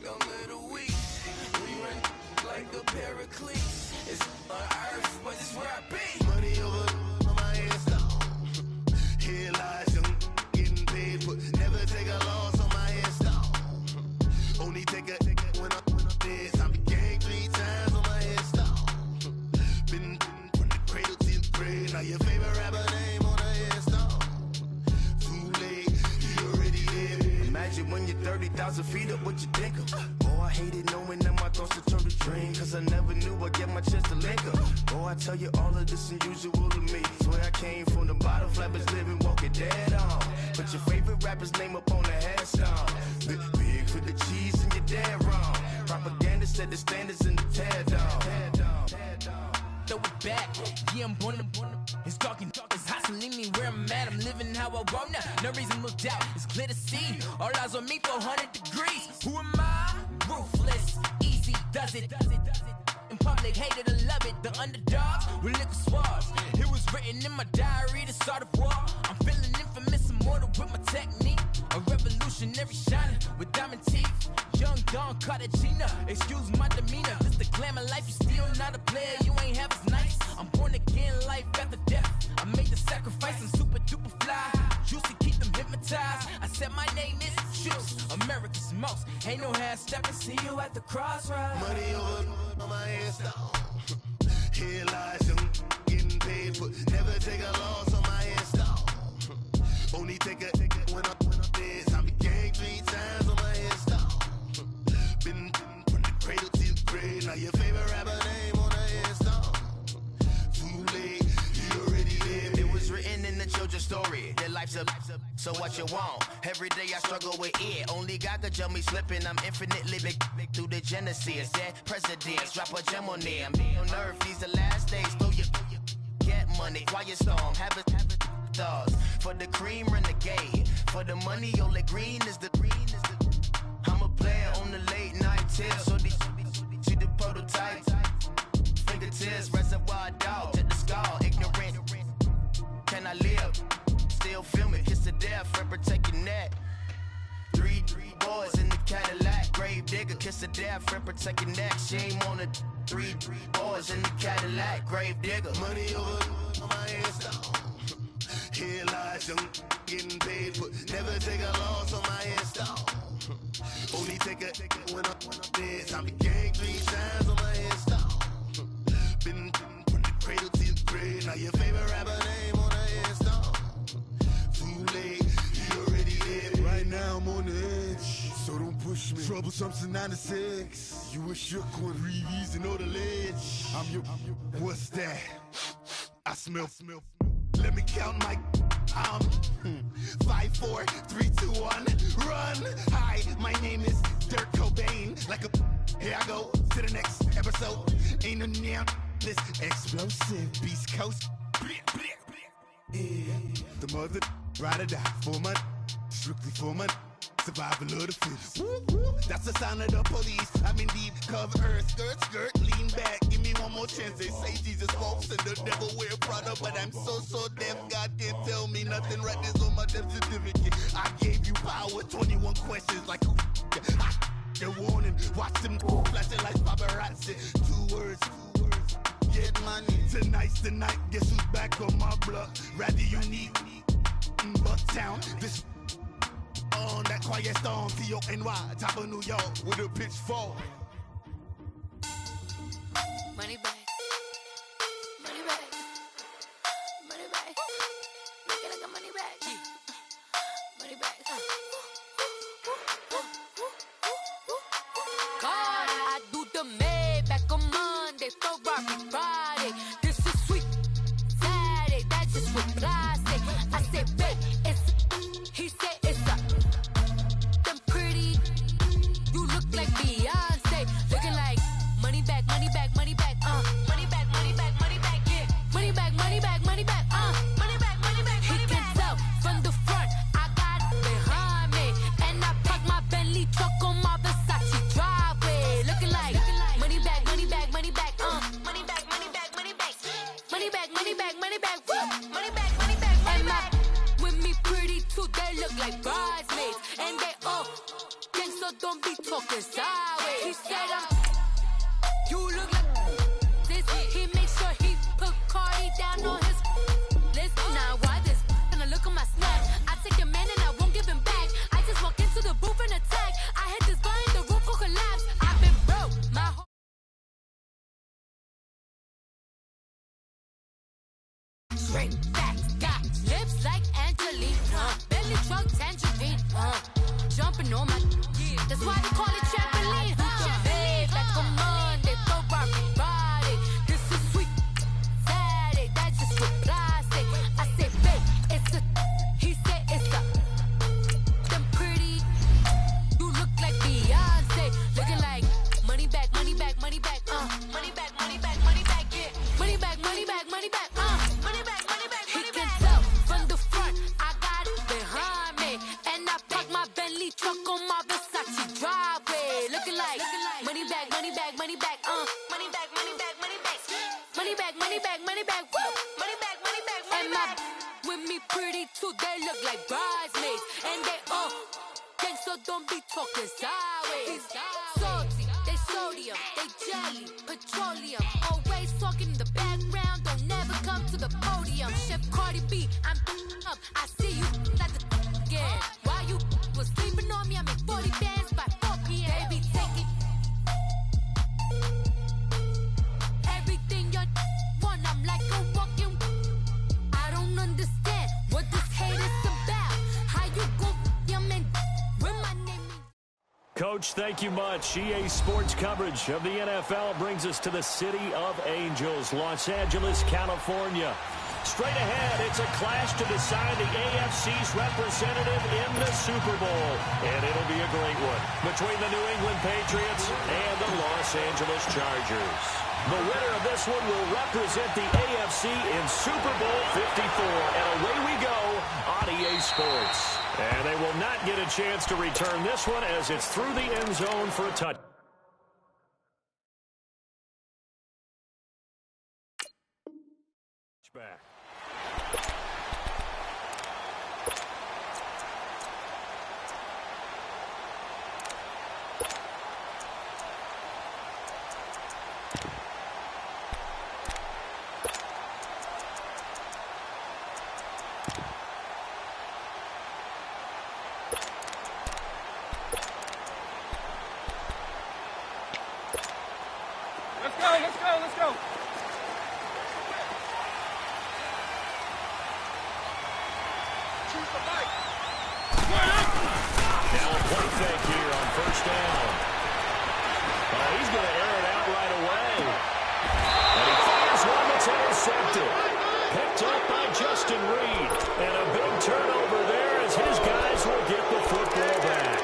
like a little weak. We run like a paraclete. It's on earth, but it's where I be. Money over on my headstone. Here lies young, getting paid, but never take a loss on my headstone. Only take a when I'm dead. I be gang 3 times on my headstone. Been from the cradle to the grave. Now your favorite rapper name on a headstone. Too late, you already there. Imagine when you're 30,000 feet up, what you think of? Oh, I hated knowing that my thoughts would turn to dream. Cause I never knew I'd get my chance to link up. Oh, I tell you all of this unusual to me. Swear I came from the bottom, flappers living, walking dead on. Put your favorite rapper's name up on the headstone. Big for the cheese and you're dead wrong. Propaganda set the standards in the tear down. Throw it back, yeah, I'm born to. It's talking, it's hustling me where I'm at. I'm living how I want now. No reason to look out, it's clear to see. All eyes on me for 100 degrees. Who am I? Ruthless, easy, does it. In public, hated to love it. The underdogs with liquor swabs. It was written in my diary to start a war. I'm feeling infamous, immortal with my technique. A revolutionary shining with diamond teeth. Young Don Cartagena, excuse my demeanor. This the glamour life, you still not a player. You ain't half as nice. I'm born again, life after death. I made the sacrifice, I'm super duper fly. Used to keep them hypnotized. I said my name is Juice, America's most. Ain't no half stepping, see you at the crossroads. Money over on my headstone. Here lies young, getting paid, but never take a loss on my headstone. Only take a when I'm dead. I be gang 3 times on my headstone. Been from the cradle to the grave. Now your favorite rapper name on a headstone. Too late, you already there. It was written in the children's story. Their life's up, so what you want? Every day I struggle with it. Only God could jump me slipping. I'm infinitely big through the genesis. Dead presidents, drop a gem on them. On earth, these the last days. Throw your get money, quiet storm, have it thoughts. For the cream, renegade. For the money, only green is the. I'm a player on the late night tips. So these see the prototype. Fingertips, reservoir dog to the skull. Ignorant. Can I live? Still film it. Kiss the death, for protecting that. 3 boys in the Cadillac. Grave digger, kiss the death, for protecting that. Shame on the 3 boys in the Cadillac. Grave digger. Money over on my headstone. Here lies young, getting paid, but never take a loss on my headstone. Only take a when I'm dead. I be gang 3 times on my headstone. Been from the cradle to the grave. Now your favorite rapper name on a headstone. Too late, you already there. Right now I'm on the edge, so don't push me. Troublesome to 9 to 6. You a shook one, breathe and know the ledge. I'm your. What's that? I smell. Let me count my. 5, 4, 3, 2, 1, run. Hi, my name is Dirk Cobain. Like a. Here I go to the next episode. Ain't no damn this explosive Beast Coast. Yeah. The mother ride or die for my. Strictly for my. Survival of the fittest. That's the sound of the police. I'm in deep cover earth. Skirt, lean back. Give me one more chance. They say Jesus walks and the devil wear Prada, but I'm so deaf. God can't tell me nothing. Right there's on my death certificate. I gave you power. 21 questions like who? The warning. Watch them flashing like paparazzi. 2 words. Get money. Tonight's the night. Guess who's back on my block? Rather unique. Bucktown. This. On that quiet storm, T-O-N-Y, top of New York, with a pitchfork. Money back, money back, money back. Make it like a money back, money back. God, I do the Maybach on Monday, Ferrari Friday. This is sweet Saturday, that's just what plastic. I said, babe, it's. He said it's a. Like Beyonce, looking like money back, money back, money back, money back, money back, money back, yeah, money back, money back, money back, money back, money back. He can tell from the front, I got it behind me, and I park my Bentley truck on my Versace driveway, looking like money back, money back, money back, money back, money back, money back, money back, money back, money back, money back, money back, money back. With me pretty too, they look like bridesmaids, and they all. So don't be talking talking sideways. He said you look like this. He makes sure he put Cardi down on his list. Now why this? Gonna look at my snap. I take a man and I won't give him back. I just walk into the booth and attack. I hit this guy and the roof will collapse. I've been broke. My whole straight facts. Got lips like Angelina. Belly truck tangerine. Jumping on my. That's why they call it trampoline. Babe, like a Monday, throw rock Friday. This is sweet Saturday. That's just reply. Say, I say, babe, it's a. He said it's a. Them pretty. You look like Beyonce. Looking like money back, money back, money back. Money back, money back, money back. Yeah. Money back, money back, money back. Money back, money back, money back. He can tell from the front. I got it behind me, and I park my Bentley truck on my Versace driveway. Looking like money back, money back, money back. Money back, money back, money back. Money back, money back, money back. Woo. Money back, money back, money back. And my with me pretty too. They look like bridesmaids, and they all gang, so don't be talking sideways. Salty, they sodium, they jelly, petroleum. Always talking in the background, don't never come to the podium. Chef Cardi B, I'm up. I see you like the again. Why you was sleeping on me? I make 40 bands by 4 p.m. They be taking everything you want. I'm like a walking. I don't understand what this hate is about. How you go your man when my name is. Coach, thank you much. EA Sports coverage of the NFL brings us to the City of Angels, Los Angeles, California. Straight ahead, it's a clash to decide the AFC's representative in the Super Bowl. And it'll be a great one between the New England Patriots and the Los Angeles Chargers. The winner of this one will represent the AFC in Super Bowl 54. And away we go on EA Sports. And they will not get a chance to return this one as it's through the end zone for a touchdown. Back. Let's go. Now a play fake here on first down. He's going to air it out right away. And he fires one that's intercepted. Picked up by Justin Reed. And a big turnover there as his guys will get the football back.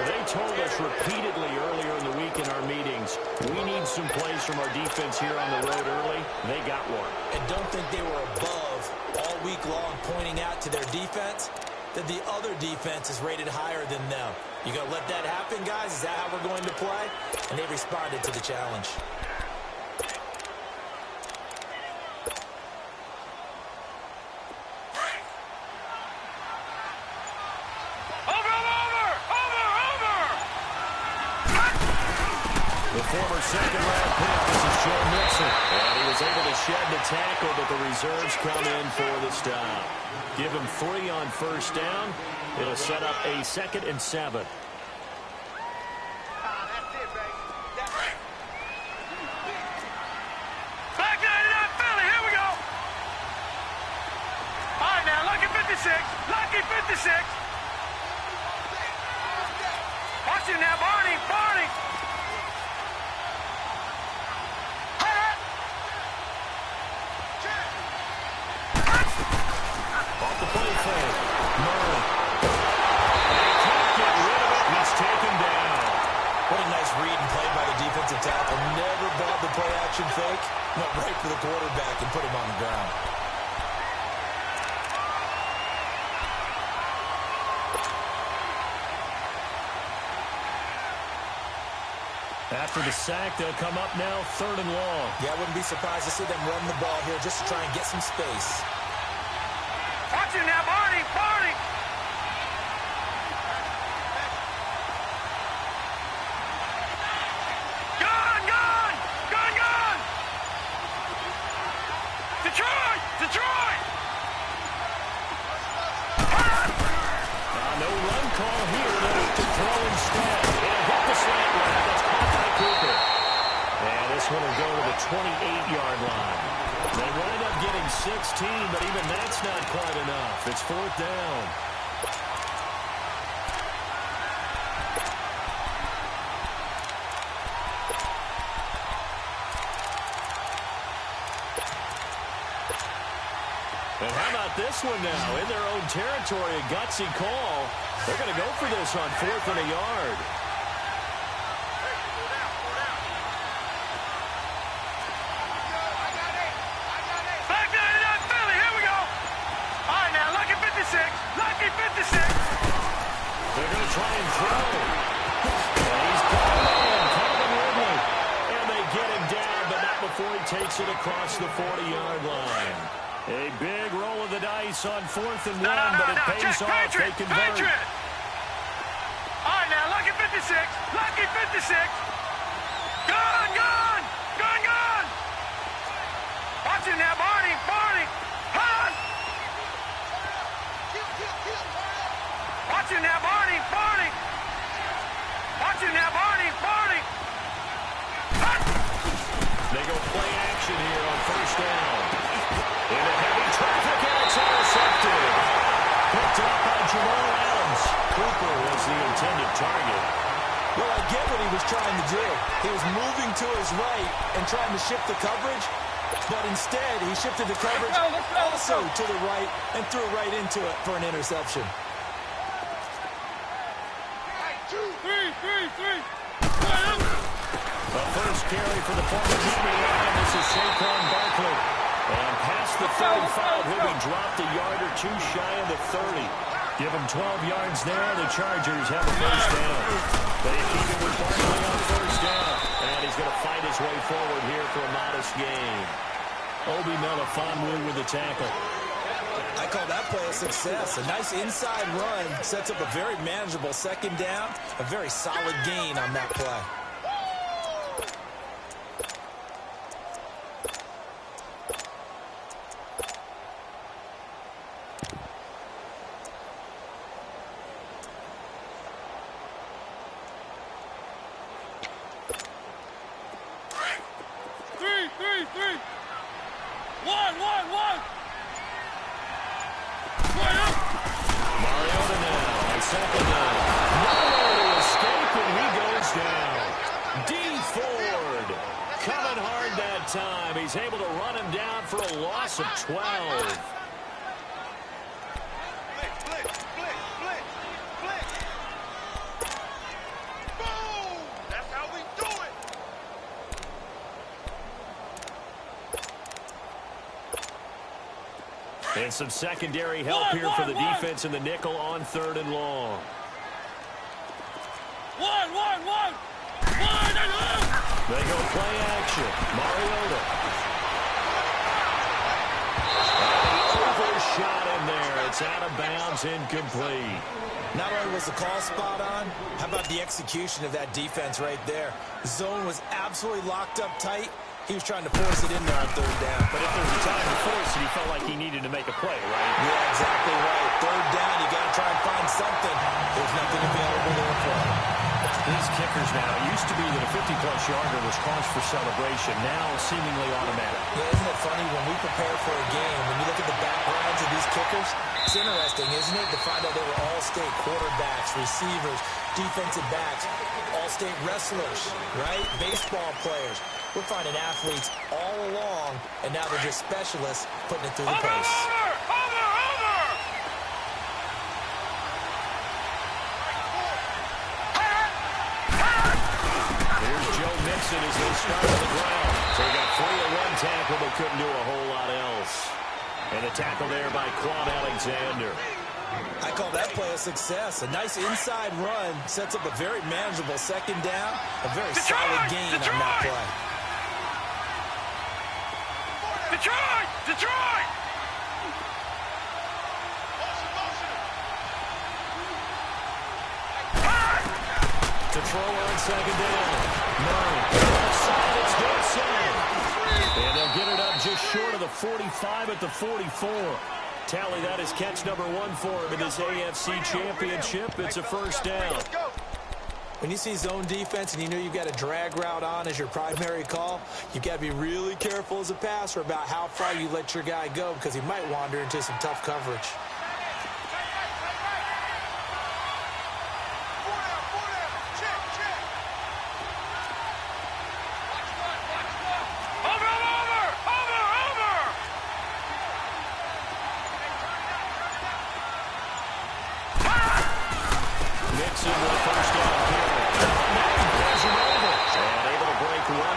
They told us repeatedly earlier in the week in our meetings, we need some plays from our defense here on the road early. They got one. And don't think they were above all week long pointing out to their defense that the other defense is rated higher than them. You going to let that happen, guys? Is that how we're going to play? And they responded to the challenge. The former second-round pick, this is Joe Mixon. And he was able to shed the tackle, but the reserves come in for the stop. Give him 3 on first down. It'll set up a 2nd and 7. Back 99 Philly, here we go. All right, now, lucky 56. Lucky 56. Watch it now, Barney. Off the play fake. Murray. And he can't get rid of it. He's taken down. What a nice read and play by the defensive tackle. Never bought the play-action fake. Went right for the quarterback and put him on the ground. After the sack, they'll come up now 3rd and long. Yeah, I wouldn't be surprised to see them run the ball here just to try and get some space. Watch it now, Barney. 28-yard line. They wind up getting 16, but even that's not quite enough. It's 4th down. And how about this one now? In their own territory, a gutsy call. They're going to go for this on 4th and a yard. Back 99 Philly, here we go. All right, now, lucky 56. Lucky 56. They're going to try and throw. And he's got it in. Calvin Ridley. And they get him down, but not before he takes it across the 40-yard line. A big roll of the dice on 4th and 1, but it pays off. They convert. Patriot. All right, now, lucky 56. Lucky 56. Gone, gone. Gone, gone. Watch it now, Barney. Barney. Hunt. Watch it now, Barney. Barney. Watch it now, Barney. Barney. Hunt. They go play action here on 1st down. Into heavy traffic, and it's intercepted. Picked up by Jamal Adams. Cooper was the intended target. Well, I get what he was trying to do. He was moving to his right and trying to shift the coverage, but instead he shifted the coverage also to the right and threw right into it for an interception. The first carry for the former Navy line. This is Saquon Barkley. And past the 35, he'll be dropped a yard or two shy of the 30. Give him 12 yards there. The Chargers have a first down. They keep it with Barkley on 1st down. And he's going to fight his way forward here for a modest gain. Obi Melifonwu with the tackle. I call that play a success. A nice inside run sets up a very manageable 2nd down. A very solid gain on that play. Mariota now on 2nd down. Nowhere to escape, and he goes down. D. Ford coming hard that time. He's able to run him down for a loss of 12. And some secondary help here for the defense in the nickel on 3rd and long. They go play action. Mariota. Overshot him there. It's out of bounds, incomplete. Not only was the call spot on, how about the execution of that defense right there? The zone was absolutely locked up tight. He was trying to force it in there on 3rd down. But if there's a time to force it, he felt like he needed to make a play, right? Yeah, exactly right. 3rd down, you got to try and find something. There's nothing available there for him. These kickers now, it used to be that a 50-plus yarder was cause for celebration. Now, seemingly automatic. Yeah, isn't it funny when we prepare for a game, when you look at the backgrounds of these kickers, it's interesting, isn't it, to find out they were all-state quarterbacks, receivers, defensive backs, all-state wrestlers, right? Baseball players. We're finding athletes all along, and now they're just specialists putting it through the post. Here's Joe Mixon as they start on the ground. So he got 3 in 1 tackle, but couldn't do a whole lot else. And a tackle there by Quan Alexander. I call that play a success. A nice inside run sets up a very manageable 2nd down. A very solid gain on that play. Detroit! Detroit! To throw on 2nd down. Murray. Outside, it's Goodson. And they'll get it up just short of the 45 at the 44. Tally, that is catch number 1 for him in this AFC Championship. It's a first down. When you see zone defense and you know you've got a drag route on as your primary call, you've got to be really careful as a passer about how far you let your guy go because he might wander into some tough coverage.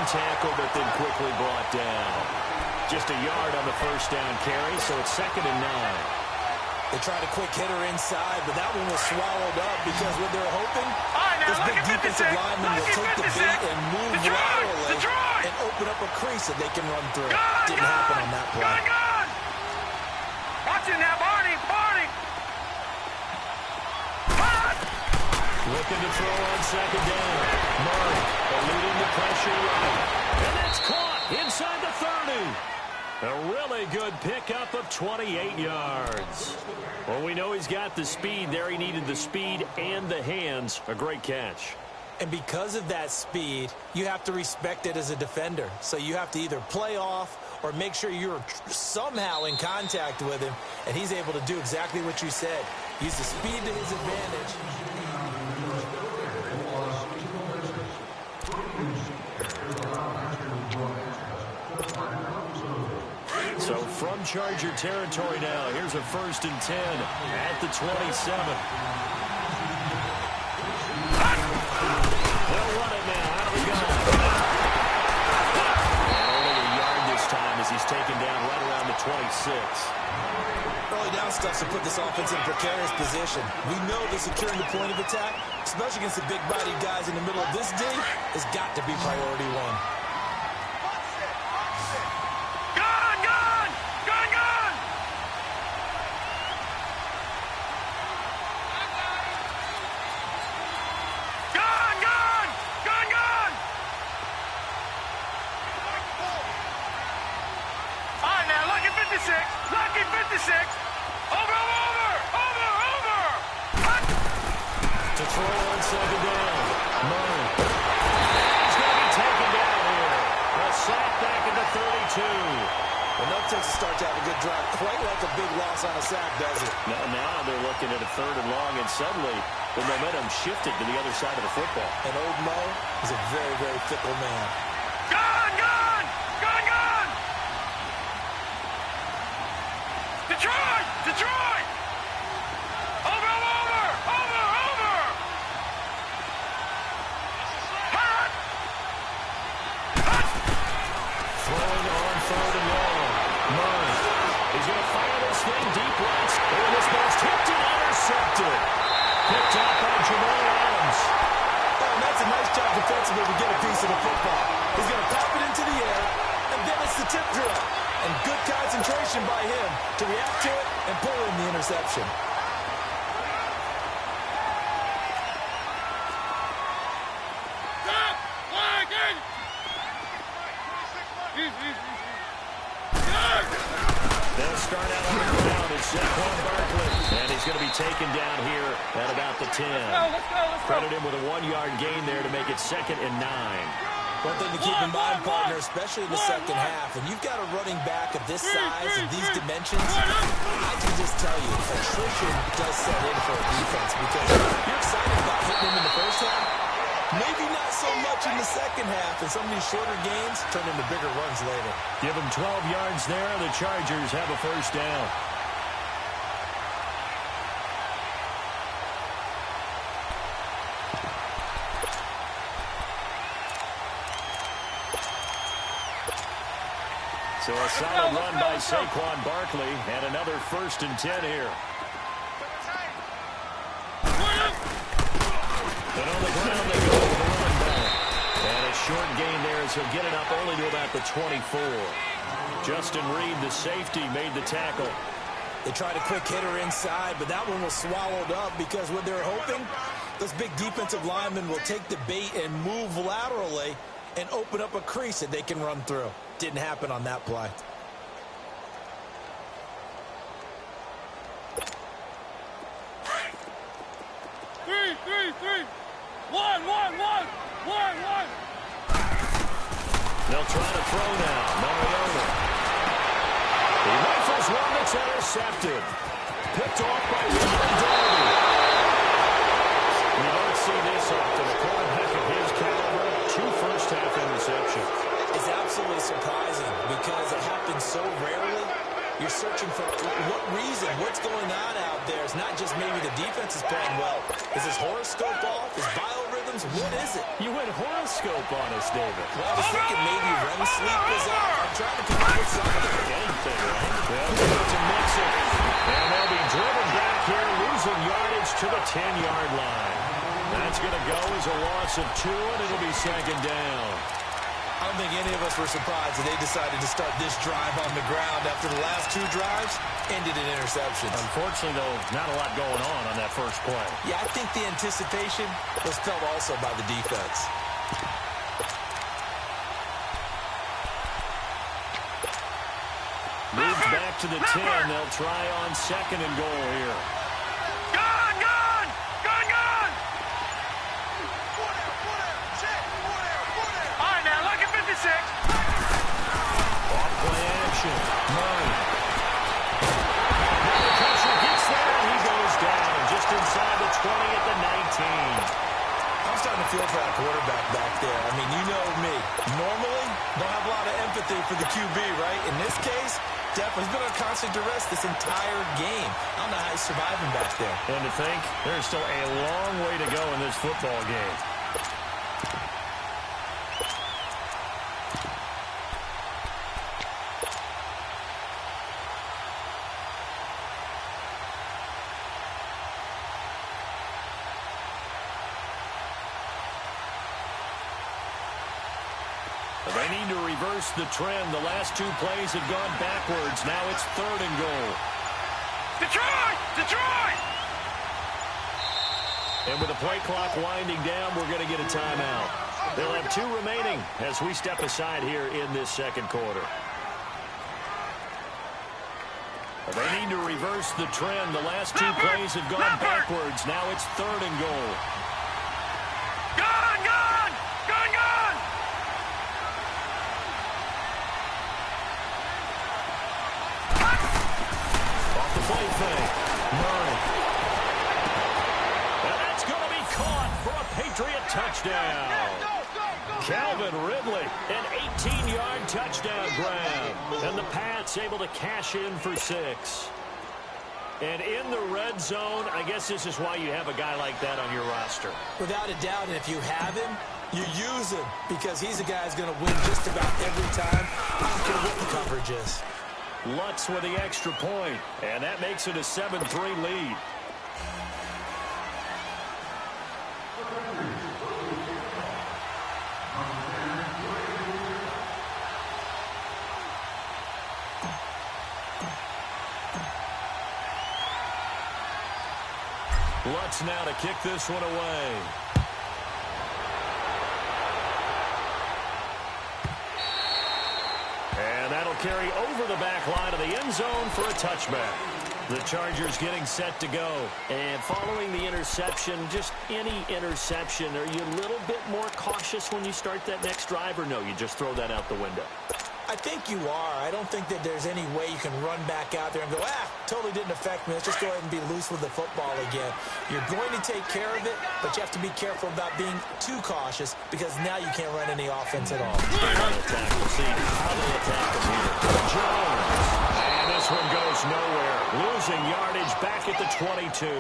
Tackle, but then quickly brought down. Just a yard on the first down carry, so it's 2nd and 9. They tried a quick hitter inside, but that one was swallowed up because what they're hoping, this big defensive lineman will take the bait and move laterally and open up a crease that they can run through. Didn't happen on that play. Watching that, Barney. Looking to throw on 2nd down. Murray eluding the pressure right. And it's caught inside the 30. A really good pickup of 28 yards. Well, we know he's got the speed there. He needed the speed and the hands. A great catch. And because of that speed, you have to respect it as a defender. So you have to either play off or make sure you're somehow in contact with him. And he's able to do exactly what you said. Use the speed to his advantage. So from Charger territory now, here's a 1st and 10 at the 27. They'll run it now. Out of the gun. Only a yard this time as he's taken down right around the 26. Early down stuff to put this offense in a precarious position. We know that securing the point of attack, especially against the big-bodied guys in the middle of this D, has got to be priority one. Lucky 56. Over. To throw on 2nd down. Murray. He's going to be taken down here. A sack back at the 32. Well, no takes to start to have a good drive. Quite like a big loss on a sack, does it? Now they're looking at a 3rd and long, and suddenly the momentum shifted to the other side of the football. And old Mo is a very, very fickle man. Gun! Detroit! Over! Hot! Throwing on 3rd and long. Murray. He's going to fire this thing deep right. And this ball's tipped and intercepted. Picked up by Jamal Adams. Oh, and that's a nice job defensively to get a piece of the football. He's going to pop it into the air, and then it's the tip drill. And good concentration by him to react to it and pull in the interception. They'll start out on the ground. It's Saquon Barkley. And he's going to be taken down here at about the 10. Let's go. Credit him with a 1-yard gain there to make it 2nd and 9. One thing to keep in mind, partner, especially in the second half, when you've got a running back of this size and these dimensions, I can just tell you, attrition does set in for a defense because you're excited about hitting him in the first half. Maybe not so much in the second half, and some of these shorter gains turn into bigger runs later. Give them 12 yards there. The Chargers have a 1st down. So a solid run by Saquon Barkley and another 1st and 10 here. And on the ground they go with the running back. And a short gain there as he'll get it up only to about the 24. Justin Reed, the safety, made the tackle. They tried a quick hitter inside, but that one was swallowed up because what they're hoping, those big defensive linemen will take the bait and move laterally and open up a crease that they can run through. Didn't happen on that play. Three. 1. They'll try to throw now. Mariota. He rifles one that's intercepted. Picked off by Ronald Darby. You don't see this often. A quarterback of his caliber, 2 first-half interceptions. It's absolutely surprising because it happens so rarely. You're searching for what reason, what's going on out there. It's not just maybe the defense is playing well. Is his horoscope off? His biorhythms? What is it? You went horoscope on us, David. Well, I was thinking maybe REM sleep was off. I'm trying to come up with something. Anything, right? They'll go to Mixon. And they'll be driven back here, losing yardage to the 10-yard line. That's going to go as a loss of 2, and it'll be second down. I don't think any of us were surprised that they decided to start this drive on the ground after the last 2 drives ended in interceptions. Unfortunately, though, not a lot going on that first play. Yeah, I think the anticipation was felt also by the defense. Moves back to the 10. They'll try on second and goal here. Gone, gone! Gone, gone! All right, now, look at 56. Off-play action. Murray. Now the pressure gets there, and he goes down just inside the 20 at the 19. I'm starting to feel for that quarterback back there. I mean, you know me. Normally, don't have a lot of empathy for the QB, right? In this case, definitely. He's been on constant duress this entire game. I don't know how he's surviving back there. And to think, there's still a long way to go in this football game. They need to reverse the trend. The last 2 plays have gone backwards. Now it's 3rd and goal. Detroit! Detroit! And with the play clock winding down, we're going to get a timeout. They'll have 2 remaining as we step aside here in this second quarter. They need to reverse the trend. The last 2 plays have gone backwards. Now it's 3rd and goal. Gone, gone! Gone, gone! Off the play fake. Murray. And that's going to be caught for a Patriot touchdown. Calvin Ridley, an 18-yard touchdown grab. And the Pats able to cash in for 6. And in the red zone, I guess this is why you have a guy like that on your roster. Without a doubt, and if you have him, you use him because he's a guy who's going to win just about every time. I don't care what the coverage is. Lutz with the extra point, and that makes it a 7-3 lead. Lutz now to kick this one away. And that'll carry over the back line of the end zone for a touchback. The Chargers getting set to go. And following the interception, just any interception, are you a little bit more cautious when you start that next drive, or no, you just throw that out the window? I think you are. I don't think that there's any way you can run back out there and go, totally didn't affect me. Let's just go ahead and be loose with the football again. You're going to take care of it, but you have to be careful about being too cautious because now you can't run any offense at all. Attack. We'll see how they attack them here. Jones. And this one goes nowhere. Losing yardage back at the 22.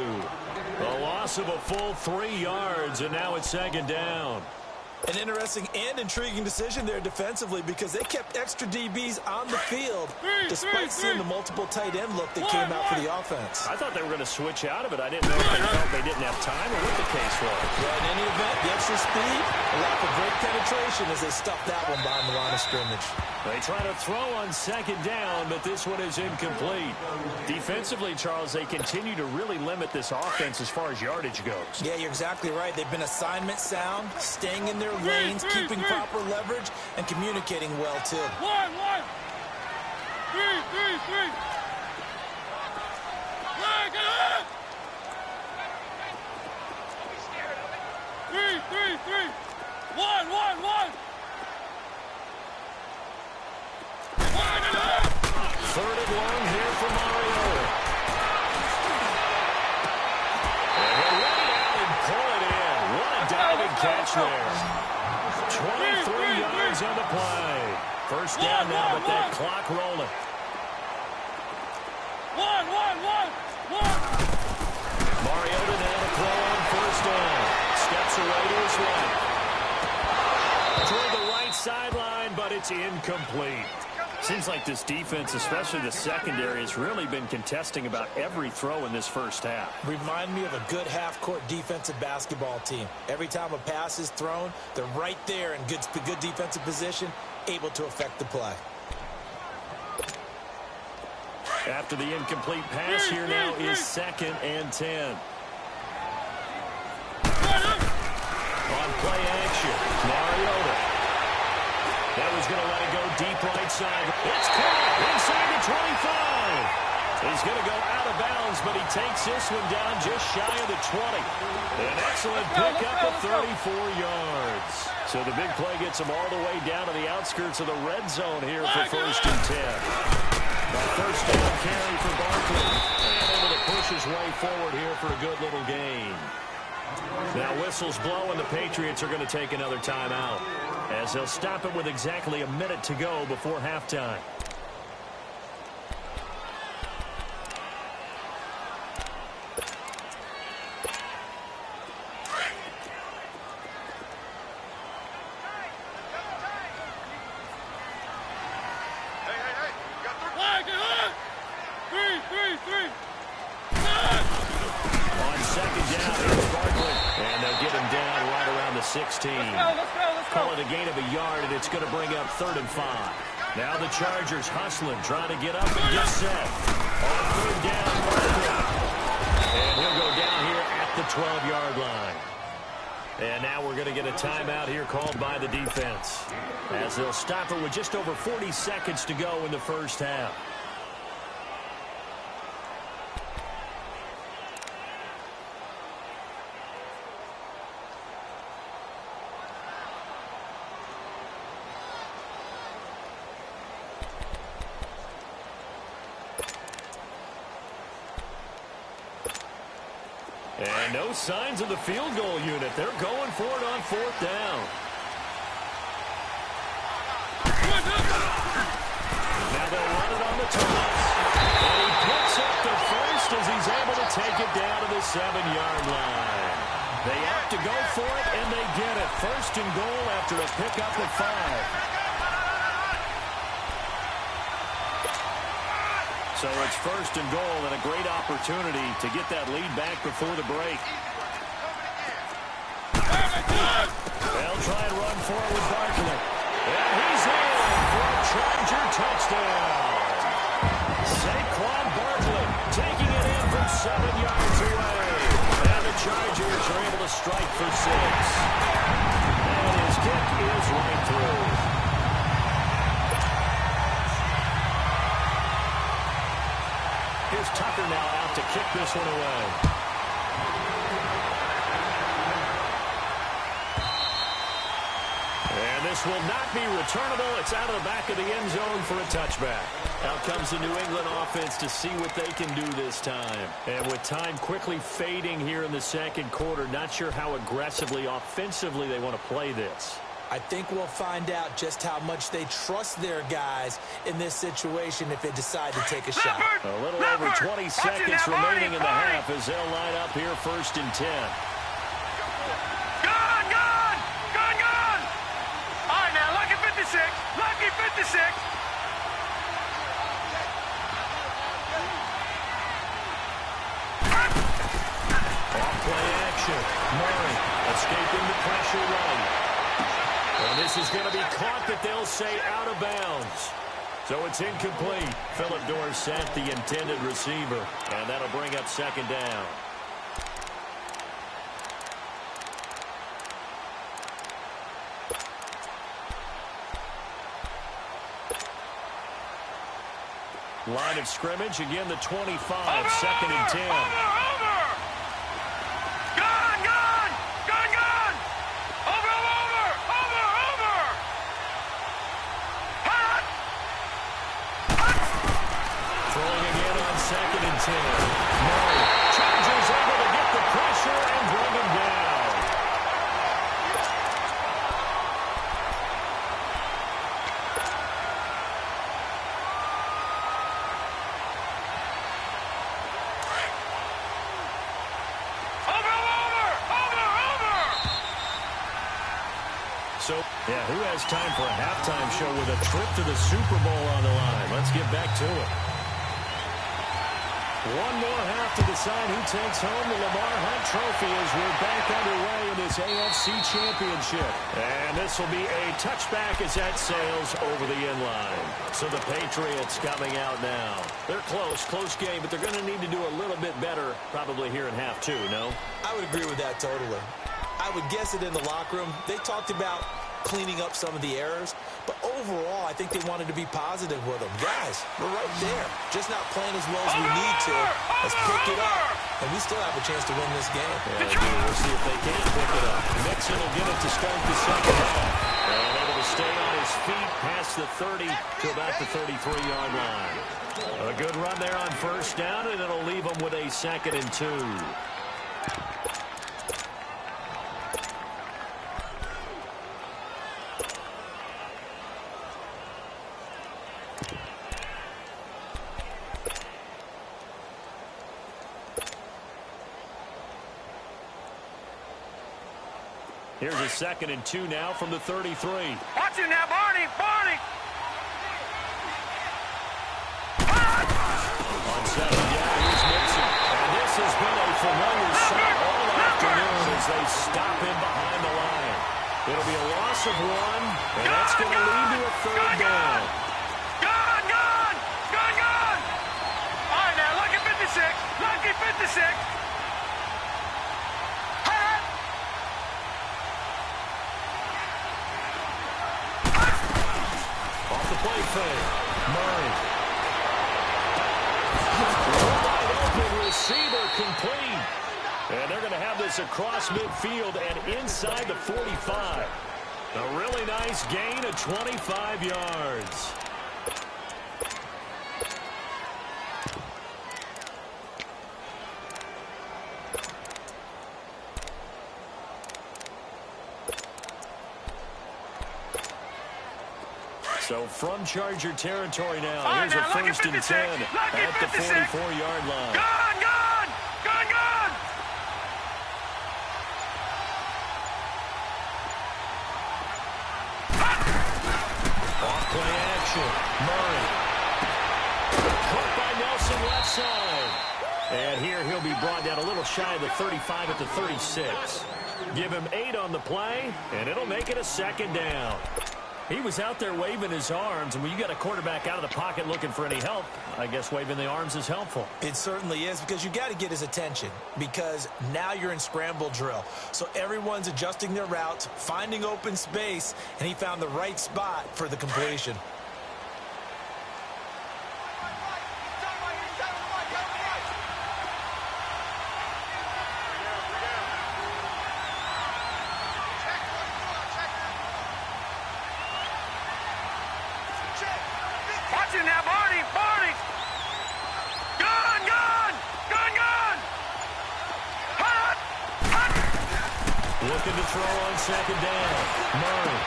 A loss of a full 3 yards, and now it's second down. An interesting and intriguing decision there defensively because they kept extra DBs on the field despite seeing the multiple tight end look that came out for the offense. I thought they were going to switch out of it. I didn't know if they felt they didn't have time or what the case was. Well, in any event, the extra speed, a lack of great penetration as they stuffed that one behind the line of scrimmage. They try to throw on second down, but this one is incomplete. Defensively, Charles, they continue to really limit this offense as far as yardage goes. Yeah, you're exactly right. They've been assignment sound, staying in their lanes, keeping proper leverage, and communicating well, too. One. 3. Get up! 3. 1. Third and long here for Mariota. And he'll let it out and pull it in. What a diving catch there. 23 yards on the play. First down now, but that clock rolling. Mariota now to throw on first down. Steps away to his right. Toward the right sideline, but it's incomplete. Seems like this defense, especially the secondary, has really been contesting about every throw in this first half. Remind me of a good half-court defensive basketball team. Every time a pass is thrown, they're right there in good defensive position, able to affect the play. After the incomplete pass, here now is 2nd and 10. On play action, Mariota. That was going to let it go deep right side. It's caught inside the 25. He's going to go out of bounds, but he takes this one down just shy of the 20. An excellent pickup of 34 yards. So the big play gets him all the way down to the outskirts of the red zone here for 1st and 10. A first down carry for Barkley. And able to push his way forward here for a good little gain. Now whistles blow, and the Patriots are going to take another timeout, as they'll stop it with exactly a minute to go before halftime. On second down, here's Barkley. And they'll get him down right around the 16. Let's go. Call it a gain of a yard, and it's going to bring up 3rd and 5. Now the Chargers hustling, trying to get up and get set. On 3rd down, Barkley. And he'll go down here at the 12-yard line. And now we're going to get a timeout here called by the defense, as they'll stop it with just over 40 seconds to go in the first half. And no signs of the field goal unit. They're going for it on 4th down. Now they'll run it on the toss. And he picks up the first as he's able to take it down to the 7-yard line. They have to go for it, and they get it. 1st and goal after a pickup of 5. So it's 1st and goal, and a great opportunity to get that lead back before the break. They'll try and run forward with Barkley. And he's in for a Charger touchdown. Saquon Barkley taking it in from 7 yards away. And the Chargers are able to strike for 6. And his kick is right through. Here's Tucker now out to kick this one away. And this will not be returnable. It's out of the back of the end zone for a touchback. Out comes the New England offense to see what they can do this time. And with time quickly fading here in the second quarter, not sure how aggressively, offensively they want to play this. I think we'll find out just how much they trust their guys in this situation if they decide to take a shot. A little over 20 seconds remaining in the half as they'll line up here 1st and 10. Gone! All right, now, lucky 56. Lucky 56. Off play action. Murray escaping the pressure right. And this is going to be caught, but they'll say out of bounds. So it's incomplete. Philip Dorsett, the intended receiver. And that'll bring up 2nd down. Line of scrimmage, again the 25, 2nd and 10. Over! Gone! Over! 10. Murray. Chargers able to get the pressure and bring him down. So, yeah, who has time for a halftime show with a trip to the Super Bowl on the line? Let's get back to it. One more half to decide who takes home the Lamar Hunt Trophy as we're back underway in this AFC Championship. And this will be a touchback as that sails over the end line. So the Patriots coming out now. They're close game, but they're going to need to do a little bit better probably here in half two, no? I would agree with that totally. I would guess it in the locker room. They talked about cleaning up some of the errors, but overall, I think they wanted to be positive with them. Guys, we're right there. Just not playing as well as we need to. Let's pick it up, and we still have a chance to win this game. Yeah, we'll see if they can pick it up. Mixon will get it to start the second half. And able to stay on his feet past the 30 to about the 33-yard line. A good run there on first down, and it'll leave them with a 2nd and 2. Here's a 2nd and 2 now from the 33. Watch him now, Barney! On 2nd down, here's Mixon. And this has been a familiar sight all afternoon as they stop him behind the line. It'll be a loss of 1, and that's going to lead to a 3rd down. Gone! All right, now, lucky 56. Lucky 56. Play fake. Murray. Wide open receiver complete. And they're going to have this across midfield and inside the 45. A really nice gain of 25 yards. So from Charger territory now, here's a 1st and 10 at the 44-yard line. Gone! Off-play action. Murray. Caught by Nelson left side. And here he'll be brought down a little shy of the 35 at the 36. Give him 8 on the play, and it'll make it a 2nd down. He was out there waving his arms, and when you got a quarterback out of the pocket looking for any help, I guess waving the arms is helpful. It certainly is, because you got to get his attention, because now you're in scramble drill. So everyone's adjusting their routes, finding open space, and he found the right spot for the completion. Now, Barney! Gone! Looking to throw on 2nd down. Murray.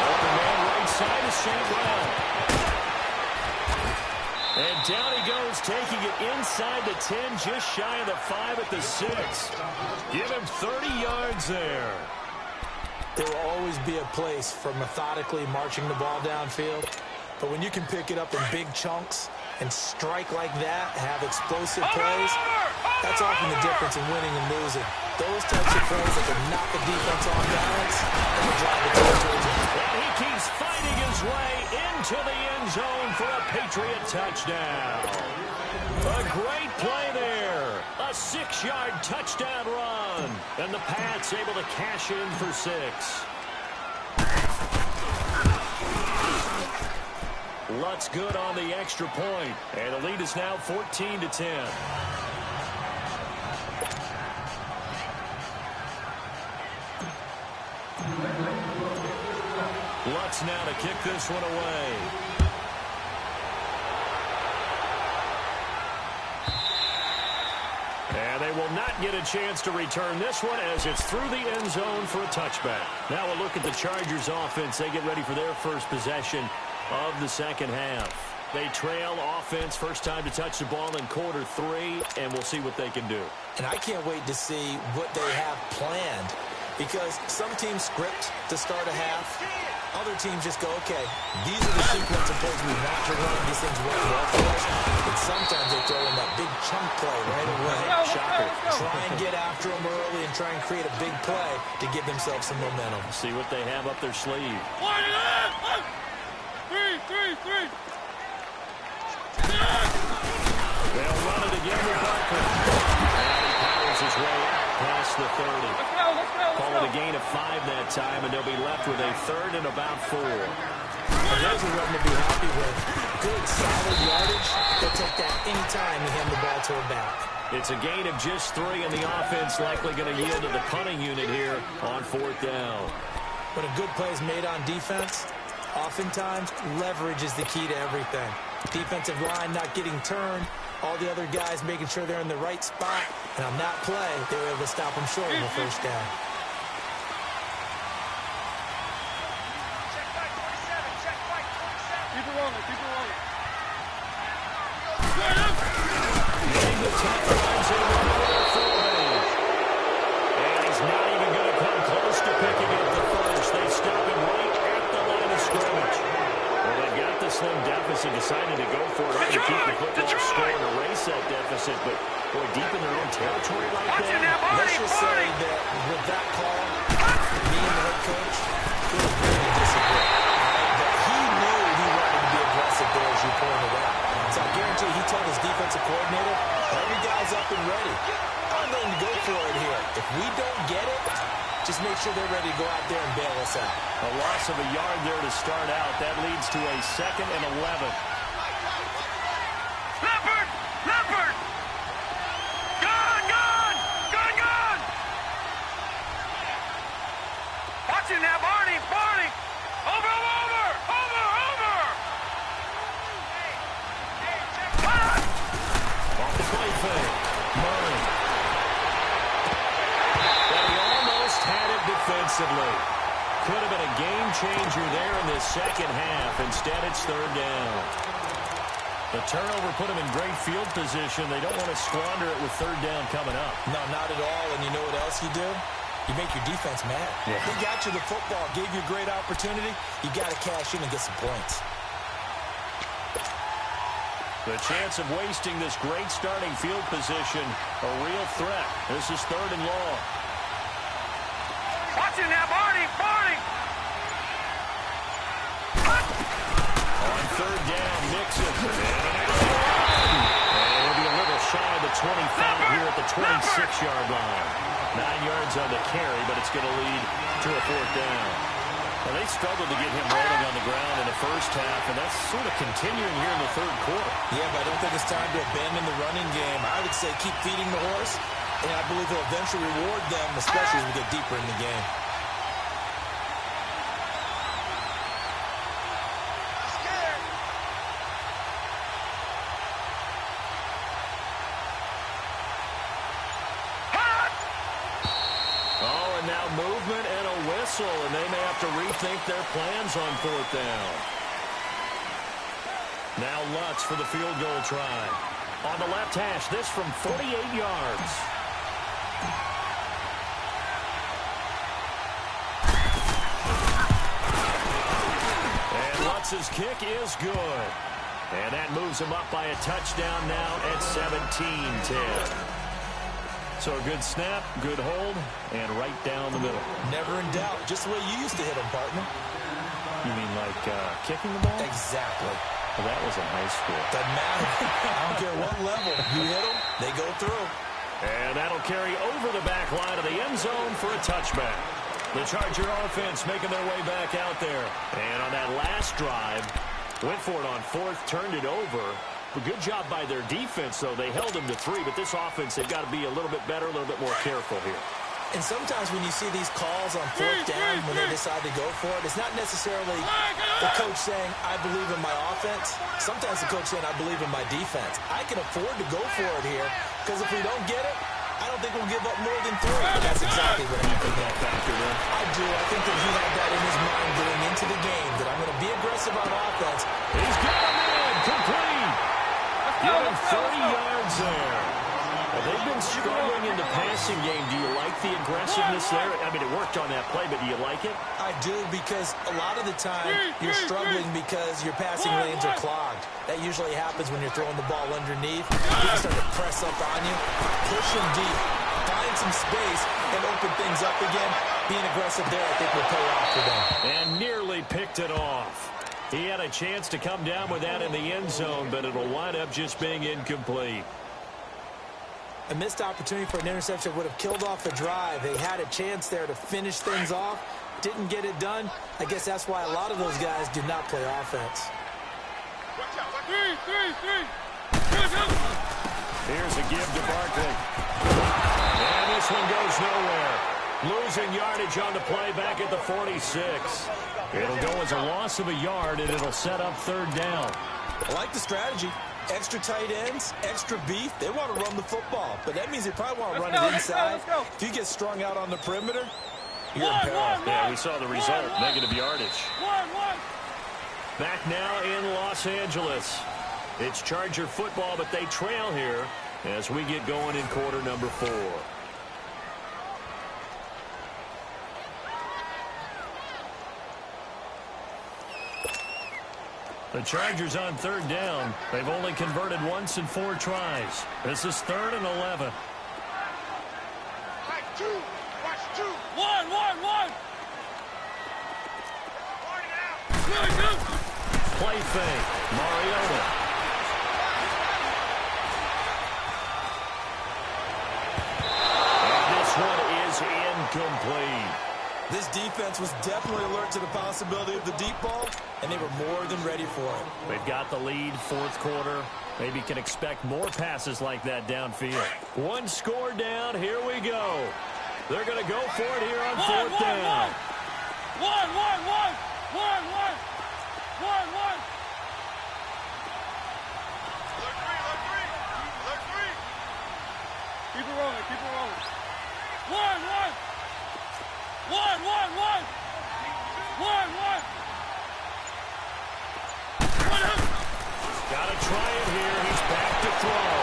Open man right side of St. Brown. And down he goes, taking it inside the 10, just shy of the 5 at the 6. Give him 30 yards there. There will always be a place for methodically marching the ball downfield. But when you can pick it up in big chunks and strike like that, have explosive plays, that's often the difference in winning and losing. Those types of plays that can knock the defense off balance and will drive the team towards it. And he keeps fighting his way into the end zone for a Patriot touchdown. A great play there. A 6-yard touchdown run. And the Pats able to cash in for 6. Lutz good on the extra point. And the lead is now 14-10. Lutz now to kick this one away. They will not get a chance to return this one as it's through the end zone for a touchback. Now we'll look at the Chargers offense. They get ready for their first possession of the second half. They trail offense, first time to touch the ball in quarter 3, and we'll see what they can do. And I can't wait to see what they have planned, because some teams script to start a half. Other teams just go, okay, these are the sequence of plays we want to run. These things work well for us. And sometimes they throw in that big chunk play right away. Shocker. Try and get after them early and try and create a big play to give themselves some momentum. See what they have up their sleeve. 3. They'll run it again with Barkley. And he powers his way past the 30. Call it a gain of 5 that time, and they'll be left with a 3rd and about 4. There's a run to be happy with. Good, solid yardage. They'll take that any time you hand the ball to a back. It's a gain of just 3, and the offense likely going to yield to the punting unit here on 4th down. When a good play is made on defense, oftentimes leverage is the key to everything. Defensive line not getting turned, all the other guys making sure they're in the right spot, and on that play, they were able to stop them short of the first down. Keep it rolling. Getting the tackle runs in and he's not even going to come close to picking up the first. They stop him right at the line of scrimmage. Well, they got the slim deficit, decided to go for it to keep the football score and erase that deficit, but boy, deep in their own territory right there. Let's just say that with that call, me and the head coach, we were really disagreed. But he knew he wanted to be aggressive there, as you pointed out. So I guarantee he told his defensive coordinator, every guy's up and ready. I'm going to go for it here. If we don't get it, just make sure they're ready to go out there and bail us out. A loss of a yard there to start out. That leads to a 2nd and 11. Leopard! Gone! Watch it now, Barney! Over! Off the play fake. Murray. But he almost had it defensively. Could have been a game changer there in the second half. Instead, it's 3rd down. The turnover put them in great field position. They don't want to squander it with 3rd down coming up. No, not at all. And you know what else you do? You make your defense mad. Yeah. They got you the football, gave you a great opportunity. You got to cash in and get some points. The chance of wasting this great starting field position, a real threat. This is 3rd and long. Watch it now, Barney! On 3rd down, Mixon. And it'll be a little shy of the 25 here at the 26-yard line. 9 yards on the carry, but it's going to lead to a 4th down. Well, they struggled to get him rolling on the ground in the first half, and that's sort of continuing here in the 3rd quarter. Yeah, but I don't think it's time to abandon the running game. I would say keep feeding the horse, and I believe he'll eventually reward them, especially as we get deeper in the game. Movement and a whistle, and they may have to rethink their plans on 4th down. Now Lutz for the field goal try. On the left hash, this from 48 yards. And Lutz's kick is good. And that moves him up by a touchdown now at 17-10. So a good snap, good hold, and right down the middle. Never in doubt. Just the way you used to hit them, partner. You mean like kicking the ball? Exactly. Well, that was in high school. Doesn't matter. I don't care what level. You hit them, they go through. And that'll carry over the back line of the end zone for a touchback. The Charger offense making their way back out there. And on that last drive, went for it on 4th, turned it over. A good job by their defense, though. They held them to 3, but this offense, they've got to be a little bit better, a little bit more careful here. And sometimes when you see these calls on 4th down, when they decide to go for it, it's not necessarily the coach saying, I believe in my offense. Sometimes the coach saying, I believe in my defense. I can afford to go for it here, because if we don't get it, I don't think we'll give up more than 3. That's exactly what happened there. I do. I think that he had that in his mind going into the game, that I'm going to be aggressive on offense. He's got him in. Complete. Getting 30 yards there. They've been struggling in the passing game. Do you like the aggressiveness there? I mean, it worked on that play, but do you like it? I do, because a lot of the time you're struggling because your passing lanes are clogged. That usually happens when you're throwing the ball underneath. People start to press up on you. Push them deep. Find some space and open things up again. Being aggressive there, I think, will pay off for them. And nearly picked it off. He had a chance to come down with that in the end zone, but it'll wind up just being incomplete. A missed opportunity for an interception would have killed off the drive. They had a chance there to finish things off. Didn't get it done. I guess that's why a lot of those guys do not play offense. Here's a give to Barkley. And this one goes nowhere. Losing yardage on the play back at the 46. It'll go as a loss of a yard, and it'll set up 3rd down. I like the strategy. Extra tight ends, extra beef. They want to run the football, but that means they probably want to run it inside. If you get strung out on the perimeter, you're in peril. Yeah, we saw the result, negative yardage. Back now in Los Angeles. It's Charger football, but they trail here as we get going in quarter number 4. The Chargers on 3rd down. They've only converted once in 4 tries. This is 3rd and 11. Play fake. Mariota. And this one is incomplete. This defense was definitely alert to the possibility of the deep ball, and they were more than ready for it. They've got the lead, 4th quarter. Maybe can expect more passes like that downfield. 1 score down. Here we go. They're going to go for it here on 4th down. Keep it rolling, keep it rolling. Got to try it here. He's back to throw.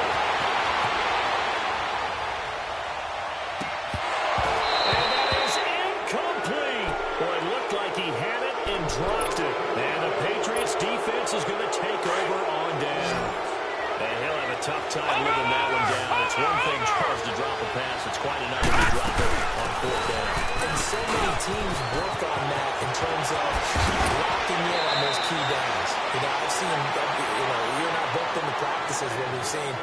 And that is incomplete. Boy, it looked like he had it and dropped it. And the Patriots defense is going to take over on down. And he'll have a tough time living that one down. It's one thing, Charles, to drop a pass. It's quite another to drop it on 4th down. And so many teams work on that in terms of locking in on those key downs. You know, I've seen, you're not booked in the practices where we've seen,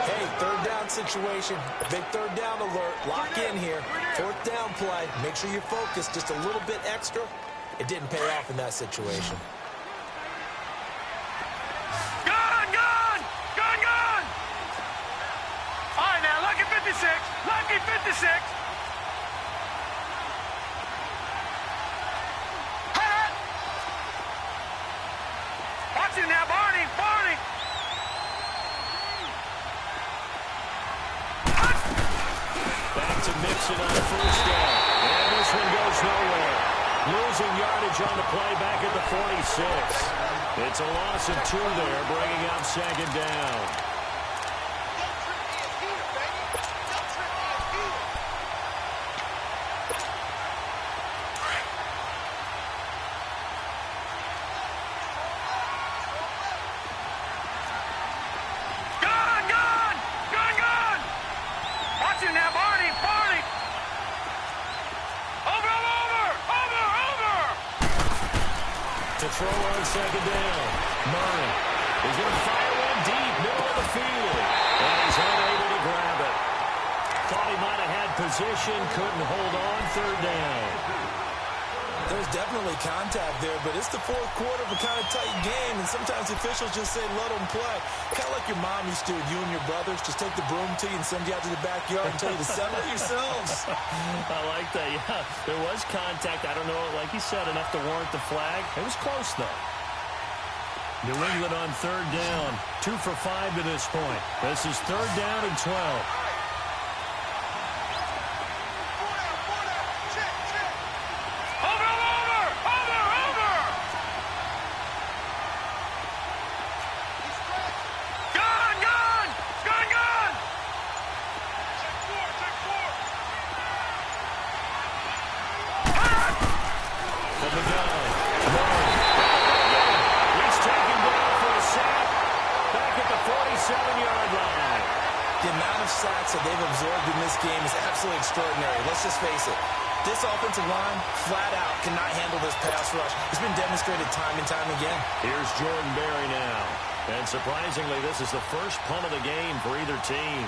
hey, 3rd down situation, big 3rd down alert, lock in here, 4th down play, make sure you're focused just a little bit extra. It didn't pay off in that situation. All right, now, lucky 56. Lucky 56. Watch it now, Barney. Barney. Back to Mixon on 1st down. And this one goes nowhere. Losing yardage on the play back at the 46. It's a loss of 2 there, bringing up 2nd down. To throw on 2nd down. Murray is going to fire one deep, middle of the field. And he's unable to grab it. Thought he might have had position, couldn't hold on 3rd down. There's definitely contact there, but it's the 4th quarter of a kind of tight game, and sometimes officials just say, let them play. Kind of like your mom used to with you and your brothers. Just take the broom to you and send you out to the backyard and tell you to settle it yourselves. I like that, yeah. There was contact. I don't know, like he said, enough to warrant the flag. It was close, though. New England on 3rd down. 2 for 5 to this point. This is 3rd down and 12. sacks that they've absorbed in this game is absolutely extraordinary. Let's just face it. This offensive line, flat out, cannot handle this pass rush. It's been demonstrated time and time again. Here's Jordan Berry now. And surprisingly, this is the first punt of the game for either team.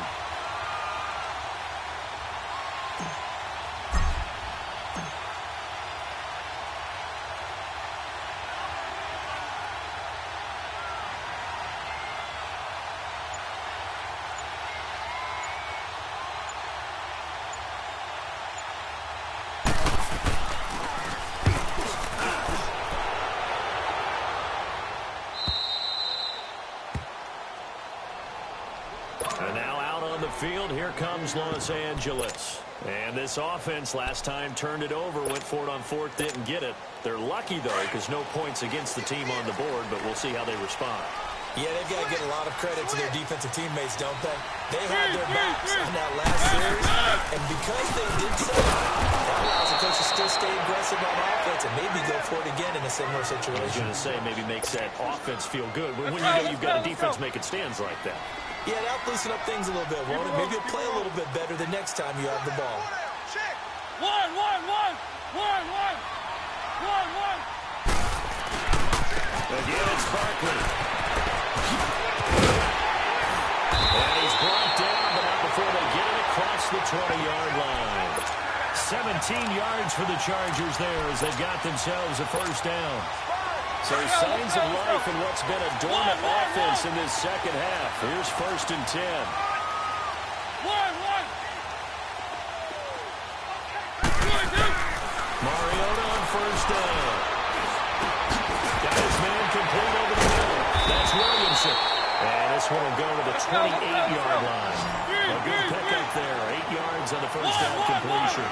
And now out on the field, here comes Los Angeles. And this offense last time turned it over, went for it on fourth, didn't get it. They're lucky, though, because no points against the team on the board, but we'll see how they respond. Yeah, they've got to get a lot of credit to their defensive teammates, don't they? They had their backs on that last series, and because they did so, that allows the coach to still stay aggressive on offense and maybe go for it again in a similar situation. I was going to say, maybe makes that offense feel good, but when you know you've got a defense making stands like that. Yeah, that'll loosen up things a little bit, won't it? Maybe you'll play a little bit better the next time you have the ball. One. Again, it's Barkley. And he's brought down, but not before they get it across the 20-yard line. 17 yards for the Chargers there as they've got themselves a first down. So signs of life in what's been a dormant offense in this second half. Here's 1st and 10. Mariota on first down. Got his man complete over the middle. That's Williamson. And this one will go to the 28-yard line. A good pickup there. 8 yards on the first down completion.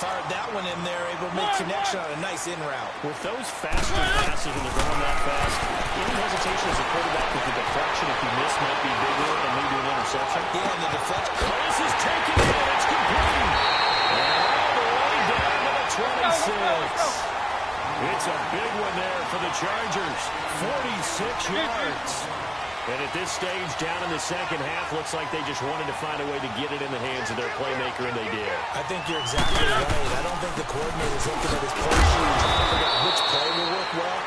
Fired that one in there, able to make connection on a nice in route. With those faster passes when they're going that fast, any hesitation as a quarterback with the deflection, if you miss, might be bigger and maybe an interception. Yeah, and the deflection. This is taken in. It's complete. And all the way down to the 26. It's a big one there for the Chargers. 46 yards. And at this stage, down in the second half, looks like they just wanted to find a way to get it in the hands of their playmaker, and they did. I think you're exactly right. I don't think the coordinator's looking at his play sheet and trying to figure out which play will work well.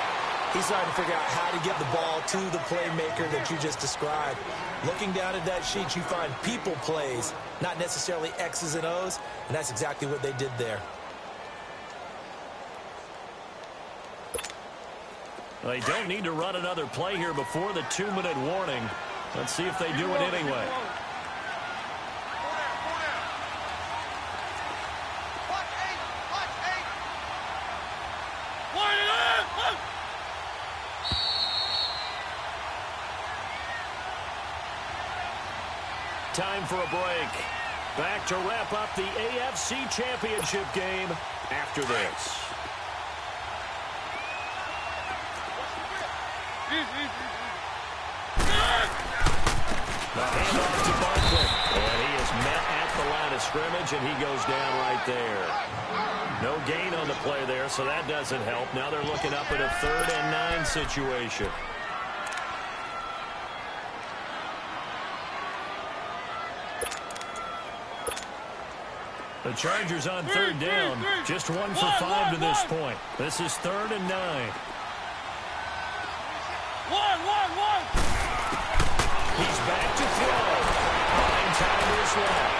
He's trying to figure out how to get the ball to the playmaker that you just described. Looking down at that sheet, you find people plays, not necessarily X's and O's, and that's exactly what they did there. They don't need to run another play here before the 2-minute warning. Let's see if they do it anyway. Time for a break. Back to wrap up the AFC Championship game after this. The handoff to Barkley. And he is met at the line of scrimmage, and he goes down right there. No gain on the play there, so that doesn't help. Now they're looking up at a 3rd and 9 situation. The Chargers on 3rd down. Just 1 for 5 to this point. This is 3rd and 9. He's back to throw. 9 timers left.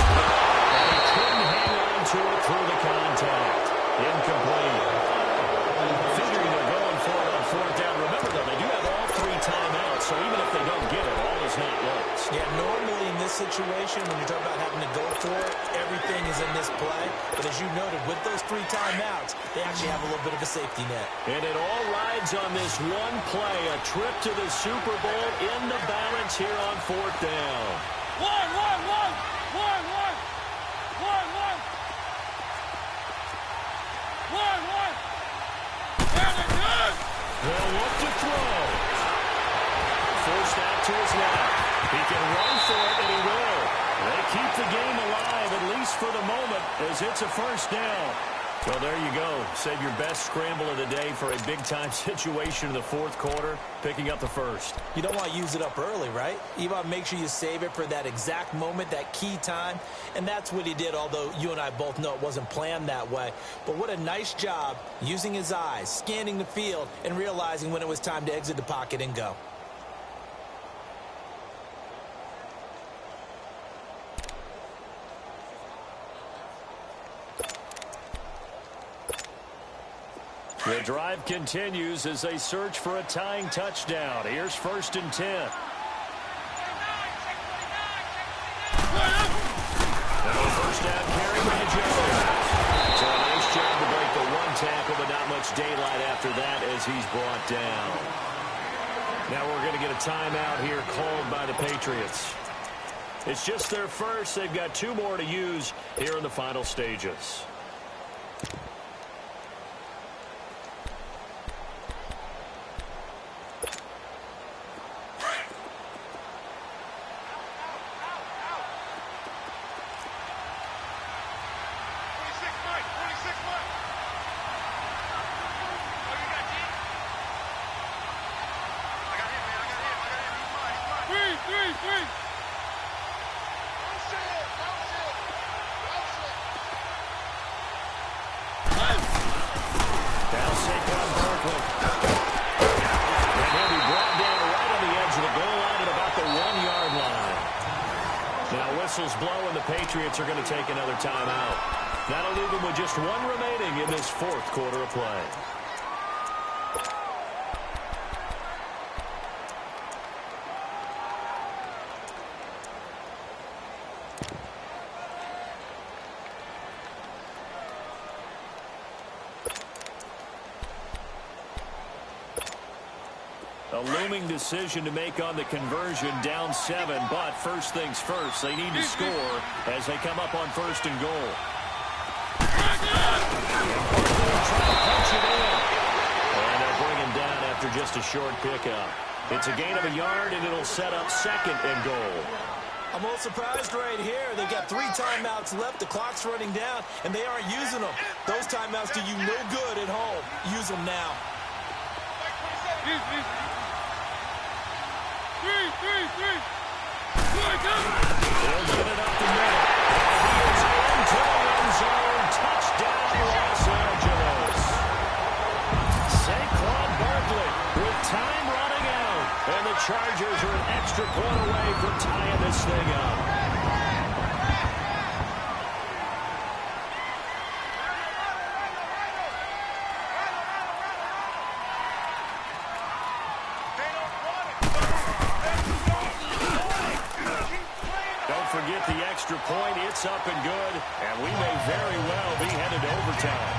And he couldn't hang on to it through the contact. Incomplete. Figuring they're going for it on 4th down. Remember, though, they do have all 3 timeouts, so even if they don't get it, all is not lost. Yeah, normally in this situation, when you're talking about having to go for it, everything is in this play. But as you noted, with those 3 timeouts, they actually have a little bit of a safety net. And it all rides on this one play, a trip to the Super Bowl in the balance here on 4th down. One. They'll look to throw. Forced out to his left. He can run for it, and he will. They keep the game alive, at least for the moment, as it's a 1st down. Well, there you go. Save your best scramble of the day for a big-time situation in the fourth quarter, picking up the first. You don't want to use it up early, right? You want to make sure you save it for that exact moment, that key time. And that's what he did, although you and I both know it wasn't planned that way. But what a nice job using his eyes, scanning the field, and realizing when it was time to exit the pocket and go. The drive continues as they search for a tying touchdown. Here's 1st and 10. First down carry by Jones. So a nice job to break the one tackle, but not much daylight after that as he's brought down. Now we're going to get a timeout here called by the Patriots. It's just their first. They've got 2 more to use here in the final stages. Blow, and the Patriots are going to take another timeout. That'll leave them with just 1 remaining in this fourth quarter of play. A looming decision to make on the conversion, down 7, but first things first, they need to score as they come up on 1st and goal. And they'll bring him down after just a short pickup. It's a gain of a yard, and it'll set up 2nd and goal. I'm a little surprised right here. They've got 3 timeouts left. The clock's running down, and they aren't using them. Those timeouts do you no good at home. Use them now. They'll get it up the middle. He is into the end zone. Touchdown, Los Angeles. Saquon Barkley with time running out. And the Chargers are an extra point away from tying this thing up. Forget the extra point. It's up and good, and we may very well be headed to overtime.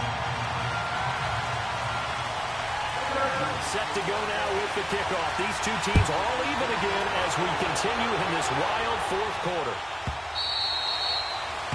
Set to go now with the kickoff. These 2 teams all even again as we continue in this wild fourth quarter.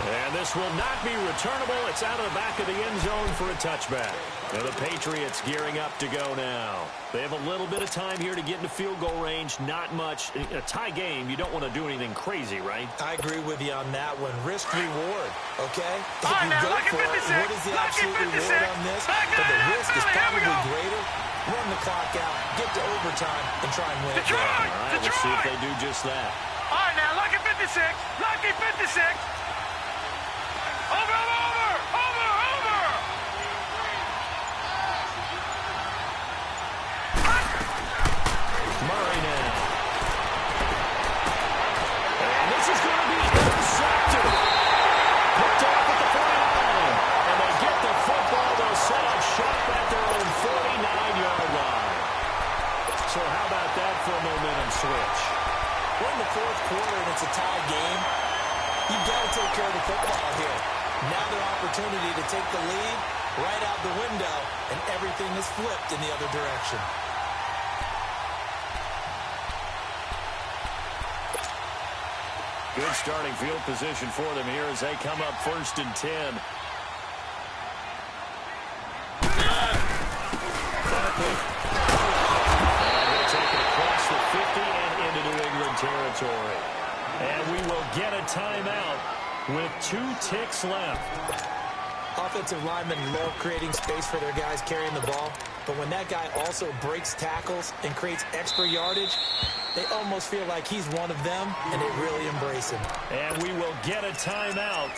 And this will not be returnable. It's out of the back of the end zone for a touchback. And the Patriots gearing up to go now. They have a little bit of time here to get into field goal range. Not much. A tie game, you don't want to do anything crazy, right? I agree with you on that one. Risk-reward, okay? If All right, you now, go look at for it, 56. what is the Look at absolute 56. reward on this? Back But the up, risk is here we probably go. greater. Run the clock out, get to overtime, and try and win it. Detroit! All right, we'll see if they do just that. All right, now, lucky 56. Lucky 56. Over, over, over, over. Murray now. And this is going to be intercepted. Picked off at the 49. And they get the football. They'll set up shop at their own 49-yard line. So how about that for a momentum switch? We're in the fourth quarter, and it's a tie game. You've got to take care of the football here. Now their opportunity to take the lead right out the window, and everything is flipped in the other direction. Good starting field position for them here as they come up 1st and 10. And he'll take it across the 50 and into New England territory. And we will get a timeout with 2 ticks left. Oh, offensive linemen love creating space for their guys carrying the ball, but when that guy also breaks tackles and creates extra yardage, they almost feel like he's one of them, and they really embrace him. And we will get a timeout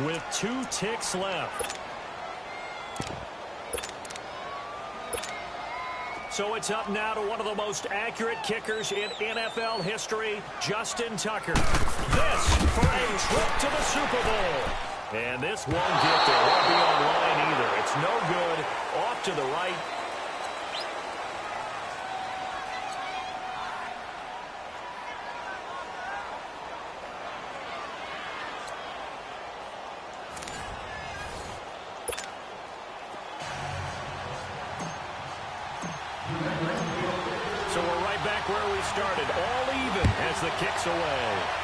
with 2 ticks left. So it's up now to one of the most accurate kickers in NFL history, Justin Tucker. This for a trip to the Super Bowl. And this won't get there. Won't be online either. It's no good. Off to the right. So we're right back where we started. All even as the kick's away.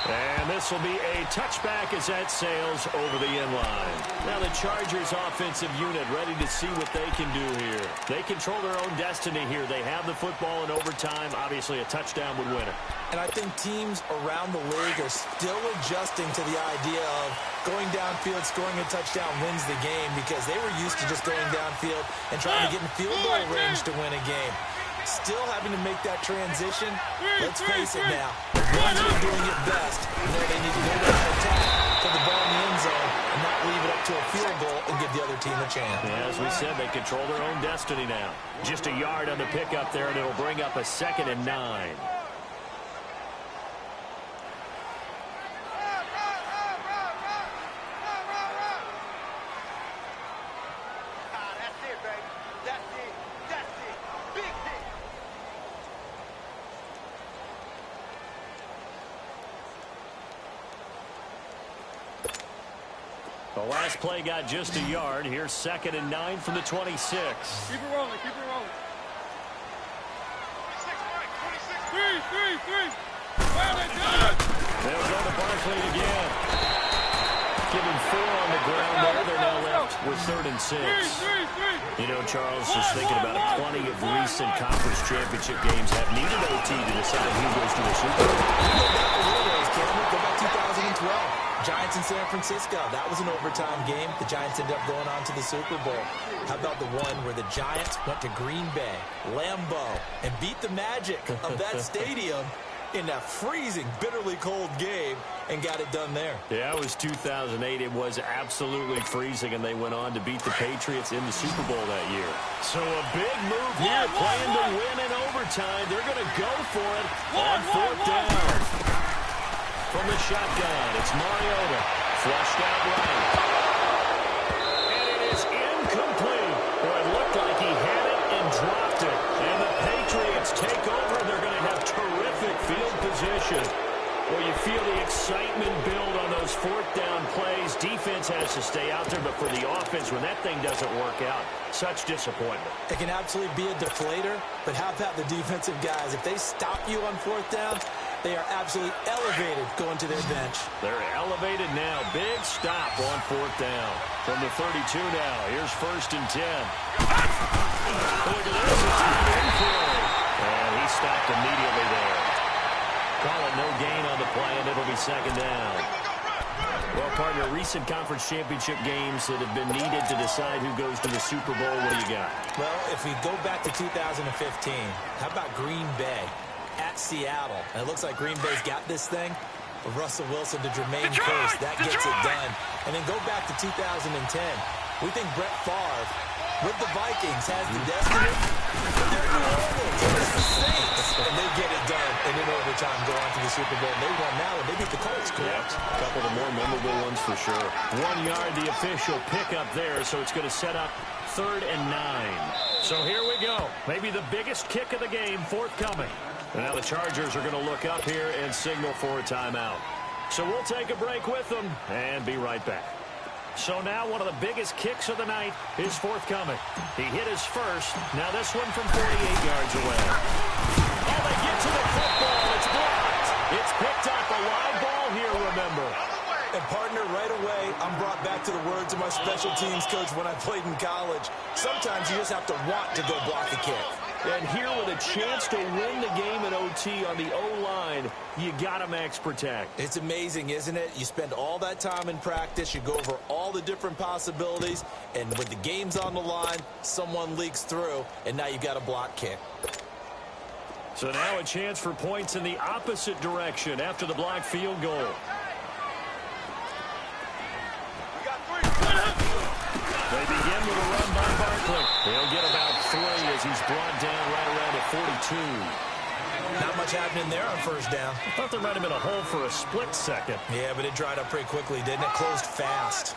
And this will be a touchback as that sails over the end line. Now the Chargers offensive unit ready to see what they can do here. They control their own destiny here. They have the football in overtime. Obviously a touchdown would win it. And I think teams around the league are still adjusting to the idea of going downfield, scoring a touchdown wins the game, because they were used to just going downfield and trying to get in field goal range to win a game. Still having to make that transition. Let's face it now. The ones who are doing it best know they need to go down and attack, put the ball in the end zone, and not leave it up to a field goal and give the other team a chance. Yeah, as we said, they control their own destiny now. Just a yard on the pickup there, and it'll bring up a 2nd and 9. The last play got just a yard. Here's 2nd and 9 from the 26. Keep it rolling, keep it rolling. 26, 3. Well, they done. They'll go to Barkley again. Give him 4 on the ground there. They're now left with 3rd and 6. You know, Charles, just thinking about it, plenty of recent conference championship games have needed OT to decide who goes to the Super Bowl. Go back 2012. Giants in San Francisco. That was an overtime game. The Giants ended up going on to the Super Bowl. How about the one where the Giants went to Green Bay, Lambeau, and beat the magic of that stadium in that freezing, bitterly cold game and got it done there. Yeah, it was 2008. It was absolutely freezing, and they went on to beat the Patriots in the Super Bowl that year. So a big move here, playing to win in overtime. They're going to go for it on 4th down. From the shotgun, it's Mariota. Flushed out right. And it is incomplete. Well, it looked like he had it and dropped it. And the Patriots take over. They're going to have terrific field position. Well, you feel the excitement build on those 4th down plays. Defense has to stay out there, but for the offense, when that thing doesn't work out, such disappointment. It can absolutely be a deflator, but how about the defensive guys? If they stop you on 4th down, they are absolutely elevated going to their bench. They're elevated now. Big stop on 4th down. From the 32 now. Here's 1st and 10. Look at this. It's in play. And he stopped immediately there. Call it no gain on the play, and it'll be 2nd down. Well, partner, recent conference championship games that have been needed to decide who goes to the Super Bowl. What do you got? Well, if we go back to 2015, how about Green Bay at Seattle? And it looks like Green Bay's got this thing. Russell Wilson to Jermaine Kearse, that gets it done. And then go back to 2010. We think Brett Favre with the Vikings has the destiny. But they're New Orleans. It's the Saints. And they get it done. And in overtime go on to the Super Bowl. They won now, and they beat the Colts, correct? A couple of the more memorable ones for sure. 1 yard, the official pickup there, so it's going to set up 3rd and 9. So here we go. Maybe the biggest kick of the game forthcoming. And now the Chargers are going to look up here and signal for a timeout. So we'll take a break with them and be right back. So now one of the biggest kicks of the night is forthcoming. He hit his first. Now this one from 48 yards away. Oh, they get to the football. It's blocked. It's picked up. A live ball here, remember. And partner, right away, I'm brought back to the words of my special teams coach when I played in college. Sometimes you just have to want to go block a kick. And here with a chance to win the game in OT on the O-line, you got to max protect. It's amazing, isn't it? You spend all that time in practice, you go over all the different possibilities, and with the game's on the line, someone leaks through, and now you've got a block kick. So now a chance for points in the opposite direction after the blocked field goal. They begin with a run by Barkley. He'll get about 3 as he's brought down right around at 42. Not much happening there on first down. I thought there might have been a hole for a split second. Yeah, but it dried up pretty quickly, didn't it? Closed fast.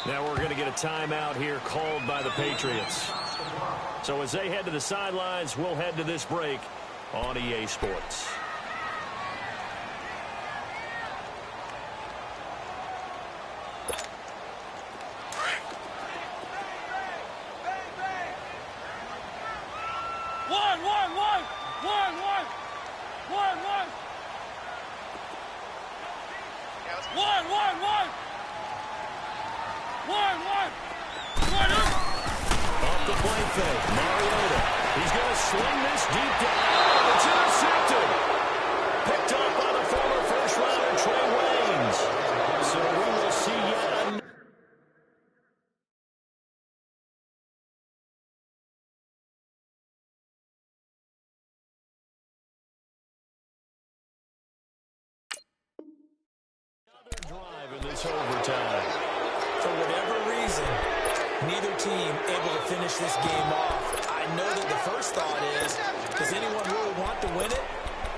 Now we're going to get a timeout here called by the Patriots. So as they head to the sidelines, we'll head to this break on EA Sports. Off the play fake, Mariota. He's going to swing this deep down. It's intercepted. Picked up by the former first-rounder, Trey Waynes. So we will see yet another. Drive in this overtime. For whatever reason, neither team able to finish this game off. I know that the first thought is, does anyone really want to win it?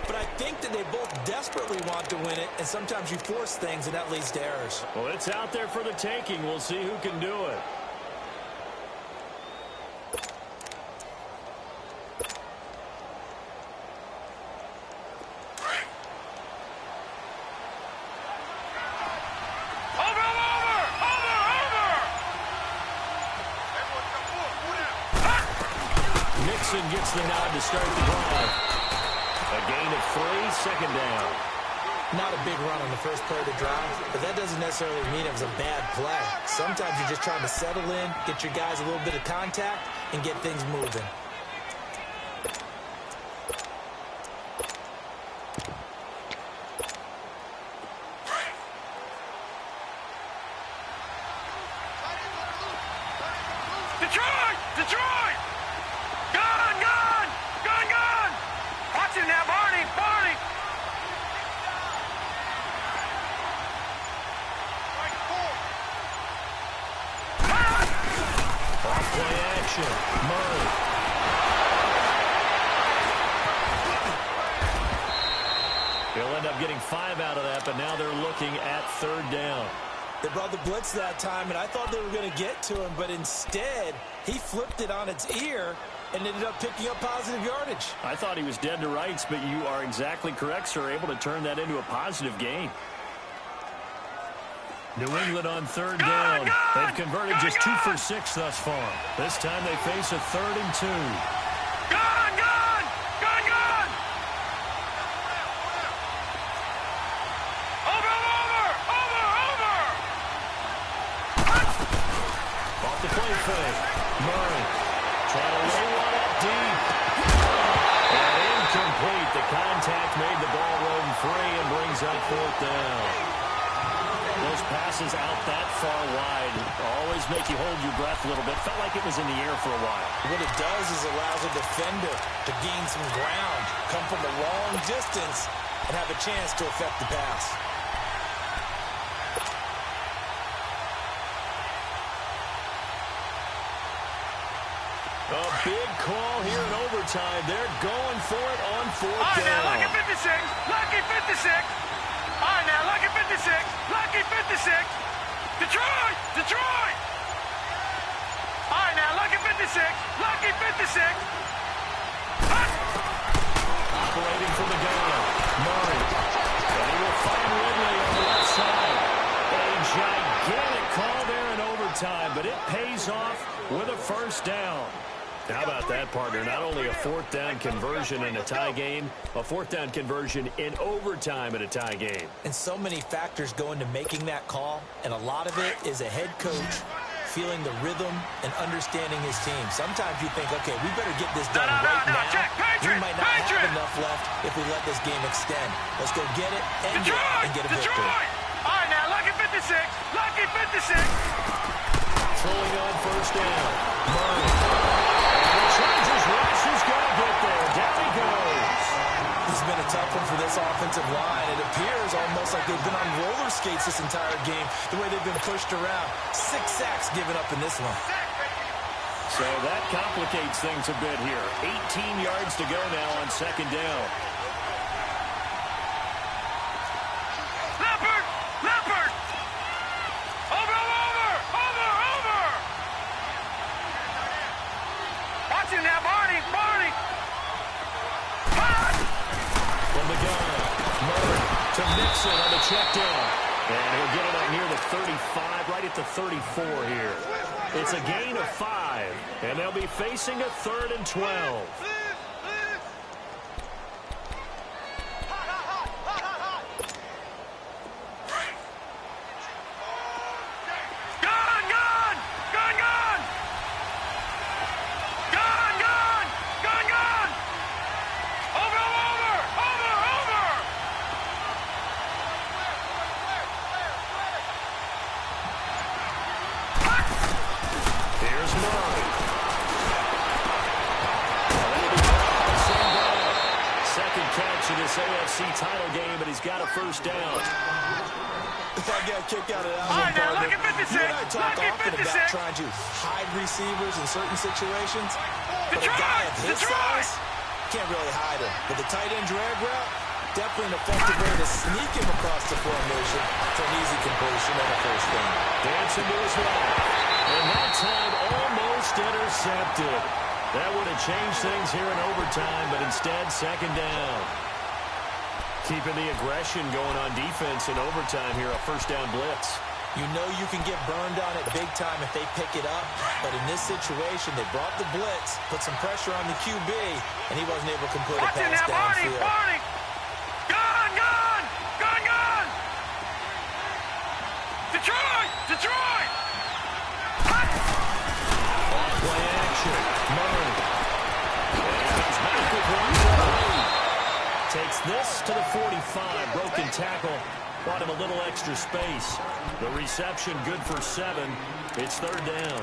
But I think that they both desperately want to win it, and sometimes you force things, and that leads to errors. Well, it's out there for the taking. We'll see who can do it. Mixon gets the nod to start the drive. A gain of 3, second down. Not a big run on the first play of the drive, but that doesn't necessarily mean it was a bad play. Sometimes you're just trying to settle in, get your guys a little bit of contact, and get things moving. Detroit! Detroit! Gun! Gun! Gun! Gun! Watch him now, Barney! Barney! Off play action. Murray. He'll end up getting 5 out of that, but now they're looking at third down. They brought the blitz that time, and I thought they were going to get to him, but instead, he flipped it on its ear and ended up picking up positive yardage. I thought he was dead to rights, but you are exactly correct, sir. Able to turn that into a positive gain. New England on third down. They've converted just 2 for 6 thus far. This time they face a 3rd and 2. Gun! Gun! Gun! Gun! Over! Over! Over! Over! Off the play fake. Murray trying to lay one up deep. And incomplete. The contact made the ball roam free and brings up 4th down. Those passes out that far wide always make you hold your breath a little bit. Felt like it was in the air for a while. What it does is allows a defender to gain some ground, come from a long distance, and have a chance to affect the pass. A big call here in overtime. They're going for it on 4th down. All right, now, lucky 56. Lucky 56. All right, now, lucky 56. Lucky 56. Detroit! Detroit! All right, now, lucky 56. Lucky 56. Operating from the gun. Murray. And he will find Ridley overtime, but it pays off with a first down. How about that, partner? Not only a fourth down conversion in a tie game, a fourth down conversion in overtime in a tie game. And so many factors go into making that call, and a lot of it is a head coach feeling the rhythm and understanding his team. Sometimes you think, okay, we better get this done right now. We might not have enough left if we let this game extend. Let's go get it, end it, and get a victory. All right, now, lucky 56. Lucky 56. Throwing on first down. Murray. Chargers rush is going to get there. Down he goes. This has been a tough one for this offensive line. It appears almost like they've been on roller skates this entire game, the way they've been pushed around. 6 sacks given up in this one. So that complicates things a bit here. 18 yards to go now on second down. Leopard! Leopard! Over! Watch him now, Barney! Hot! From the gun, Murray to Mixon on the check down. And he'll get it up near the 35, right at the 34 here. It's a gain of 5, and they'll be facing a 3rd and 12. AFC title game, but he's got a first down. I got a kick out of that one, partner. now, look at 56. You and I talk Look at often 56. about trying to hide receivers in certain situations, but a Detroit! guy of his Detroit! size can't really hide him. But the tight end drag route, definitely an effective way to sneak him across the formation for an easy completion and a first down. Dancing to his left, and that time almost intercepted. That would have changed things here in overtime, but instead, second down. Keeping the aggression going on defense in overtime here, a first down blitz. You know you can get burned on it big time if they pick it up, but in this situation, they brought the blitz, put some pressure on the QB, and he wasn't able to complete a pass downfield. Barney! Gun! Detroit! Play action. Murray. And he's back with one. Takes this to the 45. Broken tackle. Bought him a little extra space. The reception good for 7. It's third down.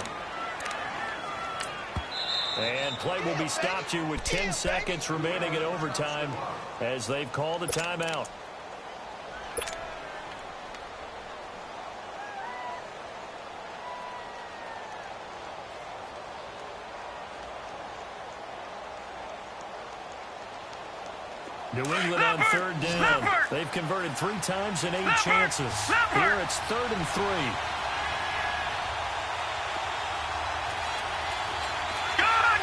And play will be stopped here with 10 seconds remaining in overtime as they've called a timeout. New England on third down. They've converted 3 times in 8 chances. Here it's 3rd and 3. Gun!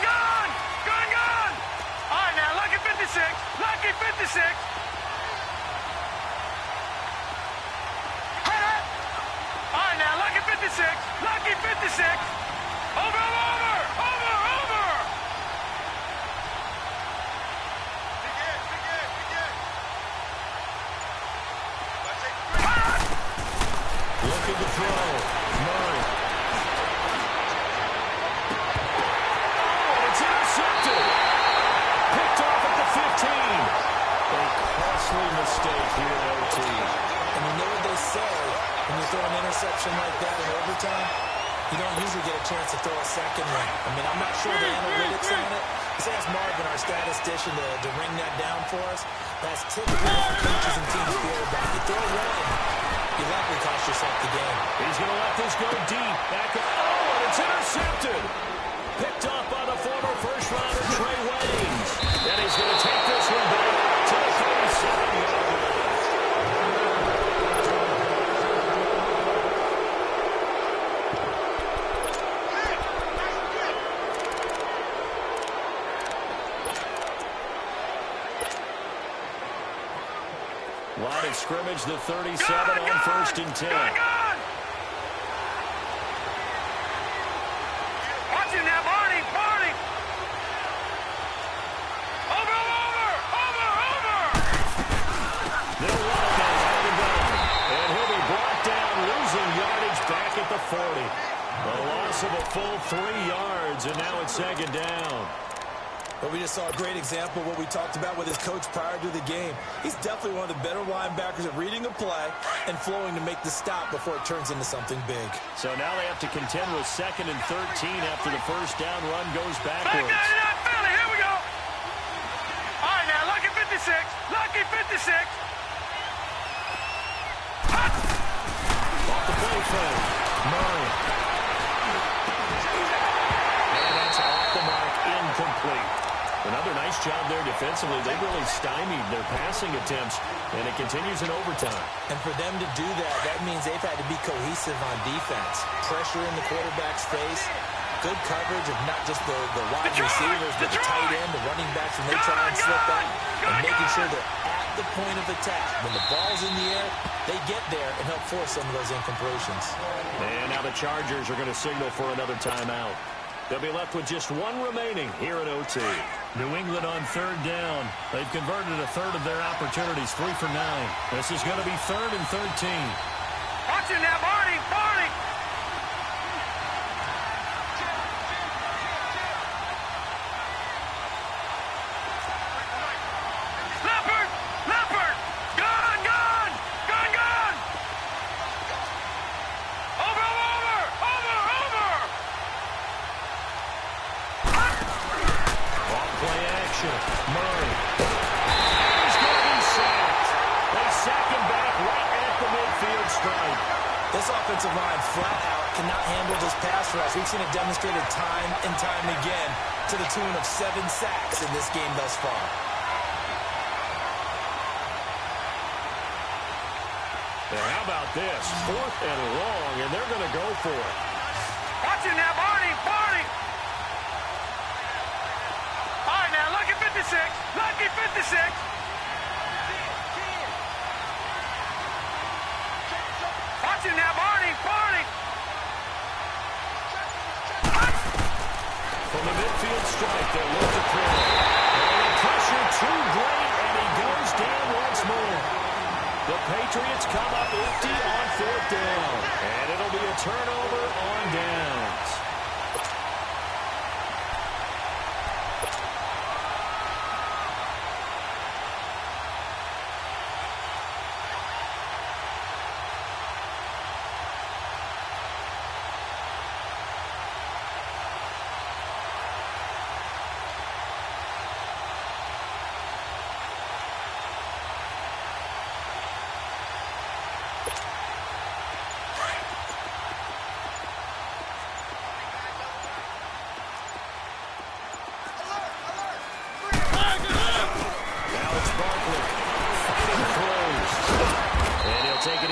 All right, now, lucky 56. Lucky 56. All right, now, lucky 56. Lucky 56. Over. Looking to throw. Murray. Oh, it's intercepted. Picked off at the 15. A costly mistake here in OT. And you know what they say, when you throw an interception like that in overtime, you don't usually get a chance to throw a second one. I mean, I'm not sure the analytics on it. Let's ask Marvin, our statistician, to ring that down for us. That's typically how coaches and teams feel about it. You throw one, you likely cost yourself the game. He's going to let this go deep. Back up. Oh, and it's intercepted. Picked up by the former first-rounder, Trey Waynes. And he's going to take this one back to the 37-yard line. Line of scrimmage, the 37 on 1st and 10. 40. A loss of a full 3 yards, and now it's second down. But we just saw a great example of what we talked about with his coach prior to the game. He's definitely one of the better linebackers at reading a play and flowing to make the stop before it turns into something big. So now they have to contend with 2nd and 13 after the first down run goes backwards. Back down to that Philly. Here we go. All right, now, lucky 56. Lucky 56. Off the play fake. Murray. And that's off the mark, incomplete. Another nice job there defensively. They really stymied their passing attempts, and it continues in overtime. And for them to do that, that means they've had to be cohesive on defense. Pressure in the quarterback's face, good coverage of not just the wide receivers, but the tight end, the running backs when they try and slip out, and making sure they're at the point of attack. When the ball's in the air, they get there and help force some of those incompletions. And now the Chargers are going to signal for another timeout. They'll be left with just one remaining here in OT. New England on 3rd down. They've converted a third of their opportunities, 3 for 9. This is going to be 3rd and 13. Watch him now, Barney. Barney. Leopard. Leopard. Gun, gun. Gun, gun. Over, over, over, over. Play action. Murray. He's going to be sacked. They sack him back right at the midfield stripe. This offensive line flat out cannot handle this pass rush. We've seen it demonstrated time and time again to the tune of 7 sacks in this game thus far. And how about this? 4th and long, and they're going to go for it. Watch him now, Barney. Barney. All right, now, lucky 56. Lucky 56. Watch him now, Barney. Barney. From the midfield strike, they look to throw. And the pressure too great, and he goes down once more. The Patriots come up empty on 4th down, and it'll be a turnover on downs.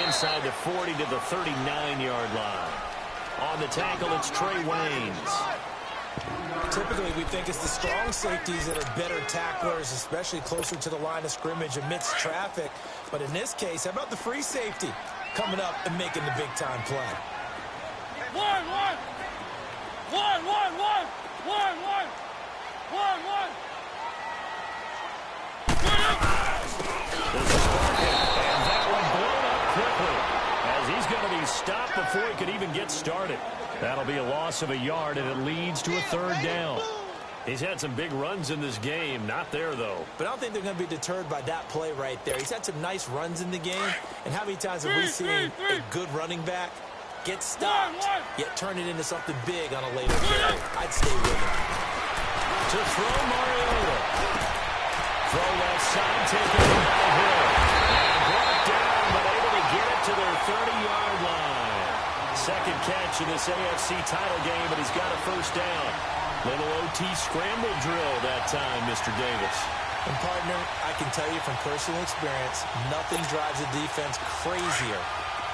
Inside the 40 to the 39-yard line. On the tackle, it's Trey Waynes. Typically, we think it's the strong safeties that are better tacklers, especially closer to the line of scrimmage amidst traffic. But in this case, how about the free safety coming up and making the big-time play? One, one. One, one, one. One, one. One, one. This is Barker, and that one blown up quickly as he's going to be stopped before he could even get started. That'll be a loss of a yard, and it leads to a 3rd down. He's had some big runs in this game. Not there, though. But I don't think they're going to be deterred by that play right there. He's had some nice runs in the game. And how many times have we seen a good running back get stopped, yet turn it into something big on a later carry? I'd stay with him. To throw Mariota. Throw left side, taken in by Hill. And brought down, but able to get it to their 30-yard line. Second catch in this AFC title game, but he's got a first down. Little OT scramble drill that time, Mr. Davis. And, partner, I can tell you from personal experience, nothing drives a defense crazier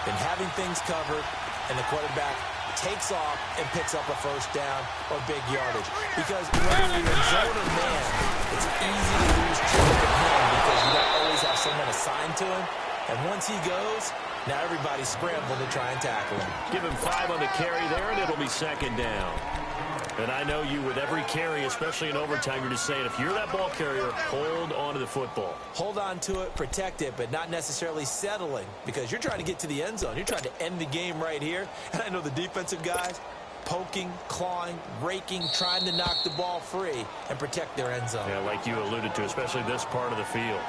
than having things covered and the quarterback takes off and picks up a first down or big yardage. Because whether you're in zone or man, it's easy to lose track of him because you don't always have someone assigned to him. And once he goes, now everybody's scrambling to try and tackle him. Give him 5 on the carry there, and it'll be second down. And I know you with every carry, especially in overtime, you're just saying, if you're that ball carrier, hold on to the football. Hold on to it, protect it, but not necessarily settling, because you're trying to get to the end zone. You're trying to end the game right here. And I know the defensive guys poking, clawing, raking, trying to knock the ball free and protect their end zone. Yeah, like you alluded to, especially this part of the field.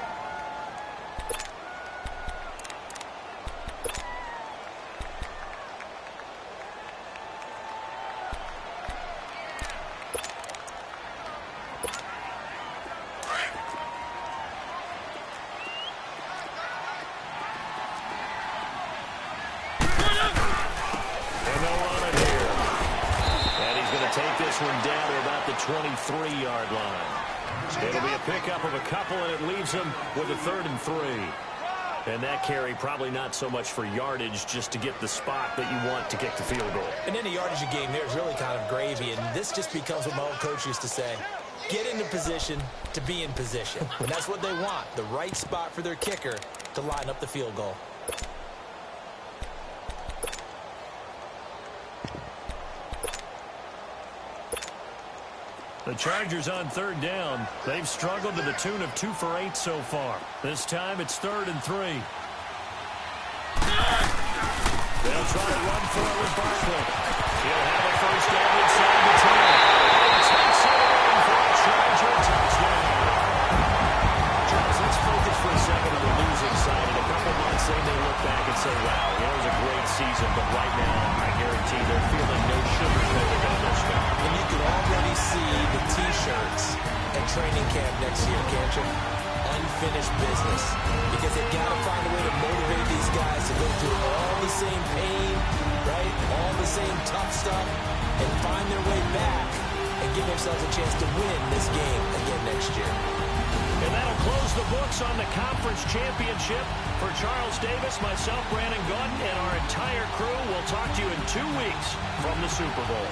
One down to about the 23-yard line. It'll be a pickup of a couple, and it leaves them with a 3rd and 3. And that carry probably not so much for yardage, just to get the spot that you want to kick the field goal. And in a yardage game, there's really kind of gravy, and this just becomes what my old coach used to say. Get into position to be in position. And that's what they want, the right spot for their kicker to line up the field goal. The Chargers on 3rd down. They've struggled to the tune of 2 for 8 so far. This time it's 3rd and 3. They'll try to run for it with Barkley. He'll have a first down inside the 10. And takes it in for a Charger touchdown. Charles, let's focus for a second on the losing side. In a couple months, they may look back and say, wow, it was a great season. But right now, I guarantee they're feeling no sugar-coated on this one. And you can already see the T-shirts at training camp next year, can't you? Unfinished business. Because they've got to find a way to motivate these guys to go through all the same pain, right? All the same tough stuff, and find their way back and give themselves a chance to win this game again next year. And that'll close the books on the conference championship. For Charles Davis, myself, Brandon Gaudin, and our entire crew, we'll talk to you in 2 weeks from the Super Bowl.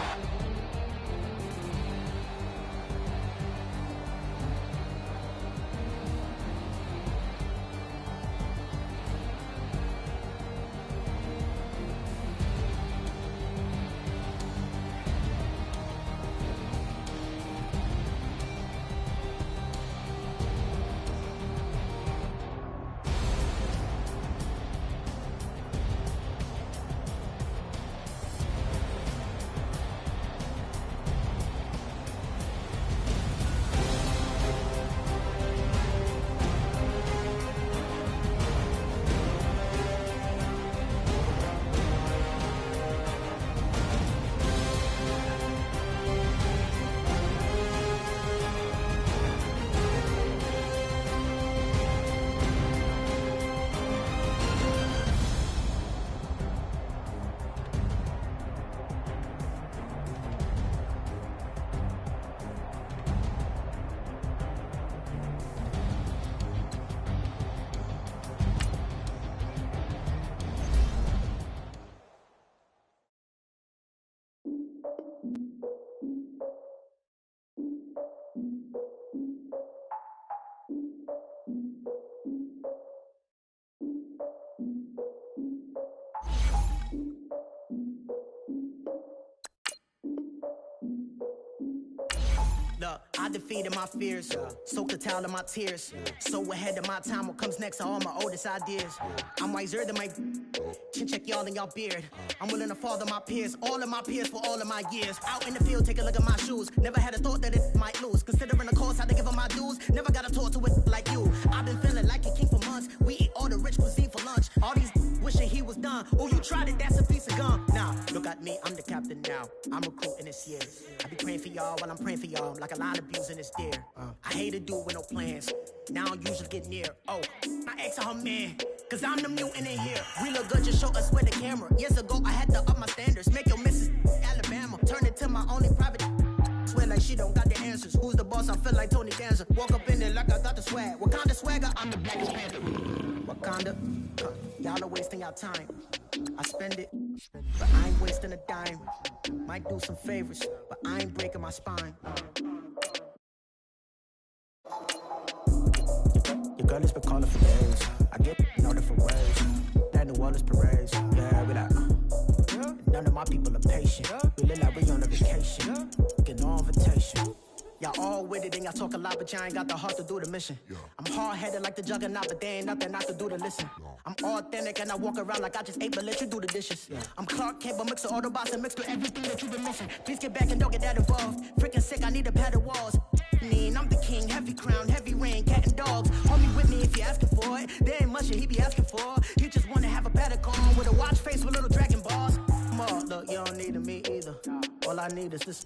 Look, I defeated my fears, soaked a towel in my tears. So ahead of my time, what comes next are all my oldest ideas. I'm wiser than my chin check y'all in y'all beard. I'm willing to father my peers, all of my peers for all of my years. Out in the field, take a look at my shoes. Never had a thought that it might lose. Considering the cost, I had to give up my dues. Never got a talk to it like you. I've been feeling like a king for months. We eat all the rich cuisine for lunch. All these wishing he was done. Oh, you tried it, that's a piece of gum. Nah, look at me, I'm the captain now. I'm recruiting this year. I be praying for y'all while I'm praying for y'all. Like a line of abusing this deer. I hate to do it with no plans. Now I usually get near. Oh, my ex and her man. Cause I'm the mutant in here. We look good, just show us with the camera. Years ago, I had to up my standards. Make your Mrs. Alabama. Turn it to my only private. Swear like she don't got the answers. Who's the boss? I feel like Tony Danza. Walk up in there like I got the swag. Wakanda swagger, I'm the Black Panther. Wakanda, y'all are wasting your time. I spend it, but I ain't wasting a dime. Might do some favors, but I ain't breaking my spine. Your girl has been calling for days. I get no different ways. That New Orleans parades. Yeah, we like. None of my people are patient. We look like we on a vacation. Get with it, and y'all talk a lot, but y'all ain't got the heart to do the mission. I'm hard-headed like the juggernaut, but there ain't nothing I can do to listen. I'm authentic, and I walk around like I just ate, but let you do the dishes. I'm Clark Kent, but mix the Autobots and mix with everything that you've been missing. Please get back and don't get that involved. Freaking sick, I need a padded walls. I'm the king, heavy crown, heavy rain, cat and dogs. Homie with me if you're asking for it. There ain't much that he be asking for. He just wanna have a paddock on with a watch face with little dragon balls. Look, you don't need me either. All I need is this.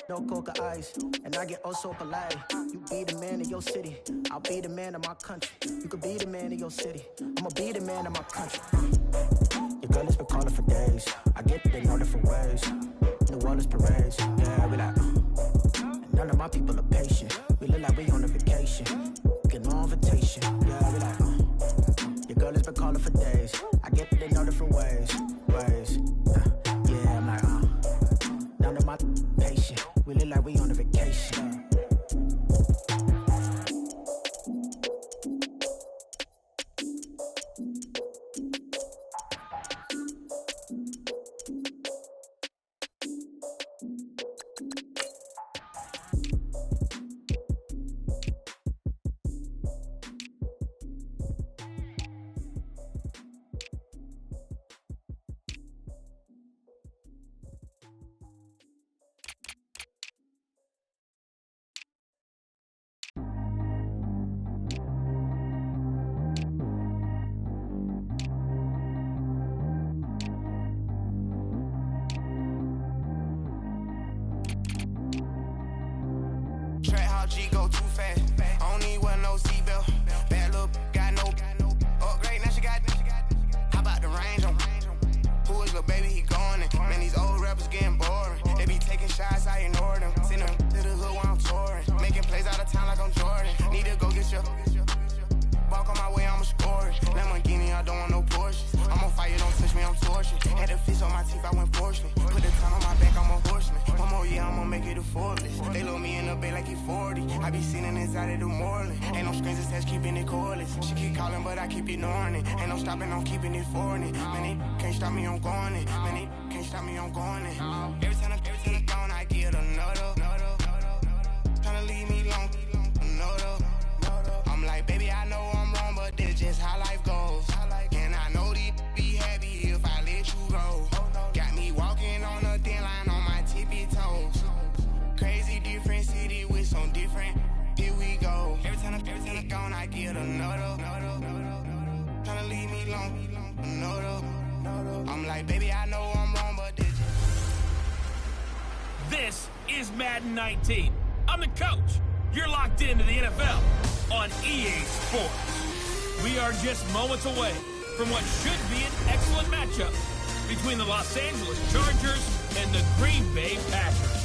No coca ice, and I get oh so polite. You be the man of your city, I'll be the man of my country. You could be the man of your city, I'ma be the man of my country. Your girl has been calling for days. I get that they know different ways. New Orleans parades, yeah, we like. And none of my people are patient. We look like we on a vacation. Get no invitation, yeah, we like. Your girl has been calling for days. I get that they know different ways. Yeah, I'm like, none of my patient. We look like we on a vacation. G go too fast. I don't need one no seatbelt. Bad little got no upgrade. Now she got. How about the range on? Who is the baby? He going in. Man, these old rappers getting boring. They be taking shots, I ignore them. Send them to the hood while I'm touring. Making plays out of town like I'm Jordan. Need to go get your. Walk on my way, I'ma score it. Lamborghini, I don't want no Porsches. I'm on fire, don't touch me, I'm torching. Had the fish on my teeth, I went fortunate. Put the ton on my back, I'm a horseman. One more year, I'ma make it a Forbes. They load me in the bay like he 40. I be sitting inside of the Moreland. Ain't no strings attached, keeping it cordless. She keep calling, but I keep ignoring it. Ain't no stopping, I'm keeping it for it. Man, they can't stop me, I'm going it. Man, they can't stop me, I'm going it. Every time I'm gone, I get another. Tryna leave me alone, another. I'm like, baby, I know I'm wrong, but this just how life goes. And I know these be happy if I let you go. Got me walking on a thin line on my tippy toes. Crazy different city with some different. Here we go. Every time I'm gone, I get another. Tryna leave me alone, another. I'm like, baby, I know I'm wrong, but this. This is Madden 19. I'm the coach. You're locked into the NFL on EA Sports. We are just moments away from what should be an excellent matchup between the Los Angeles Chargers and the Green Bay Packers.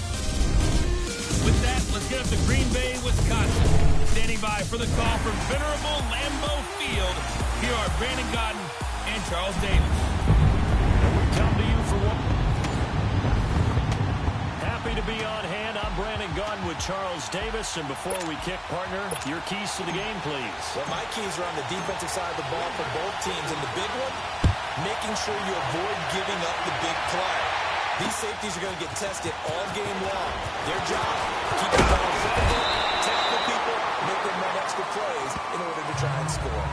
With that, let's get up to Green Bay, Wisconsin. Standing by for the call from venerable Lambeau Field, here are Brandon Gaudin and Charles Davis. We come to you for one. Happy to be on hand. I'm Brandon Gaudin with Charles Davis. And before we kick, partner, your keys to the game, please. Well, my keys are on the defensive side of the ball for both teams. And the big one, making sure you avoid giving up the big play. These safeties are going to get tested all game long. Their job, keep the ball grounded, tackle people, make them run extra plays in order to try and score.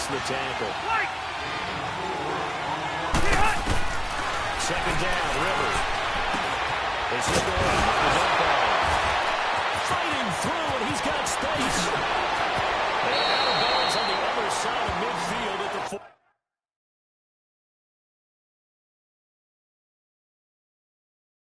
The tackle. Second down, Rivers. They score. Fighting through, and he's got space.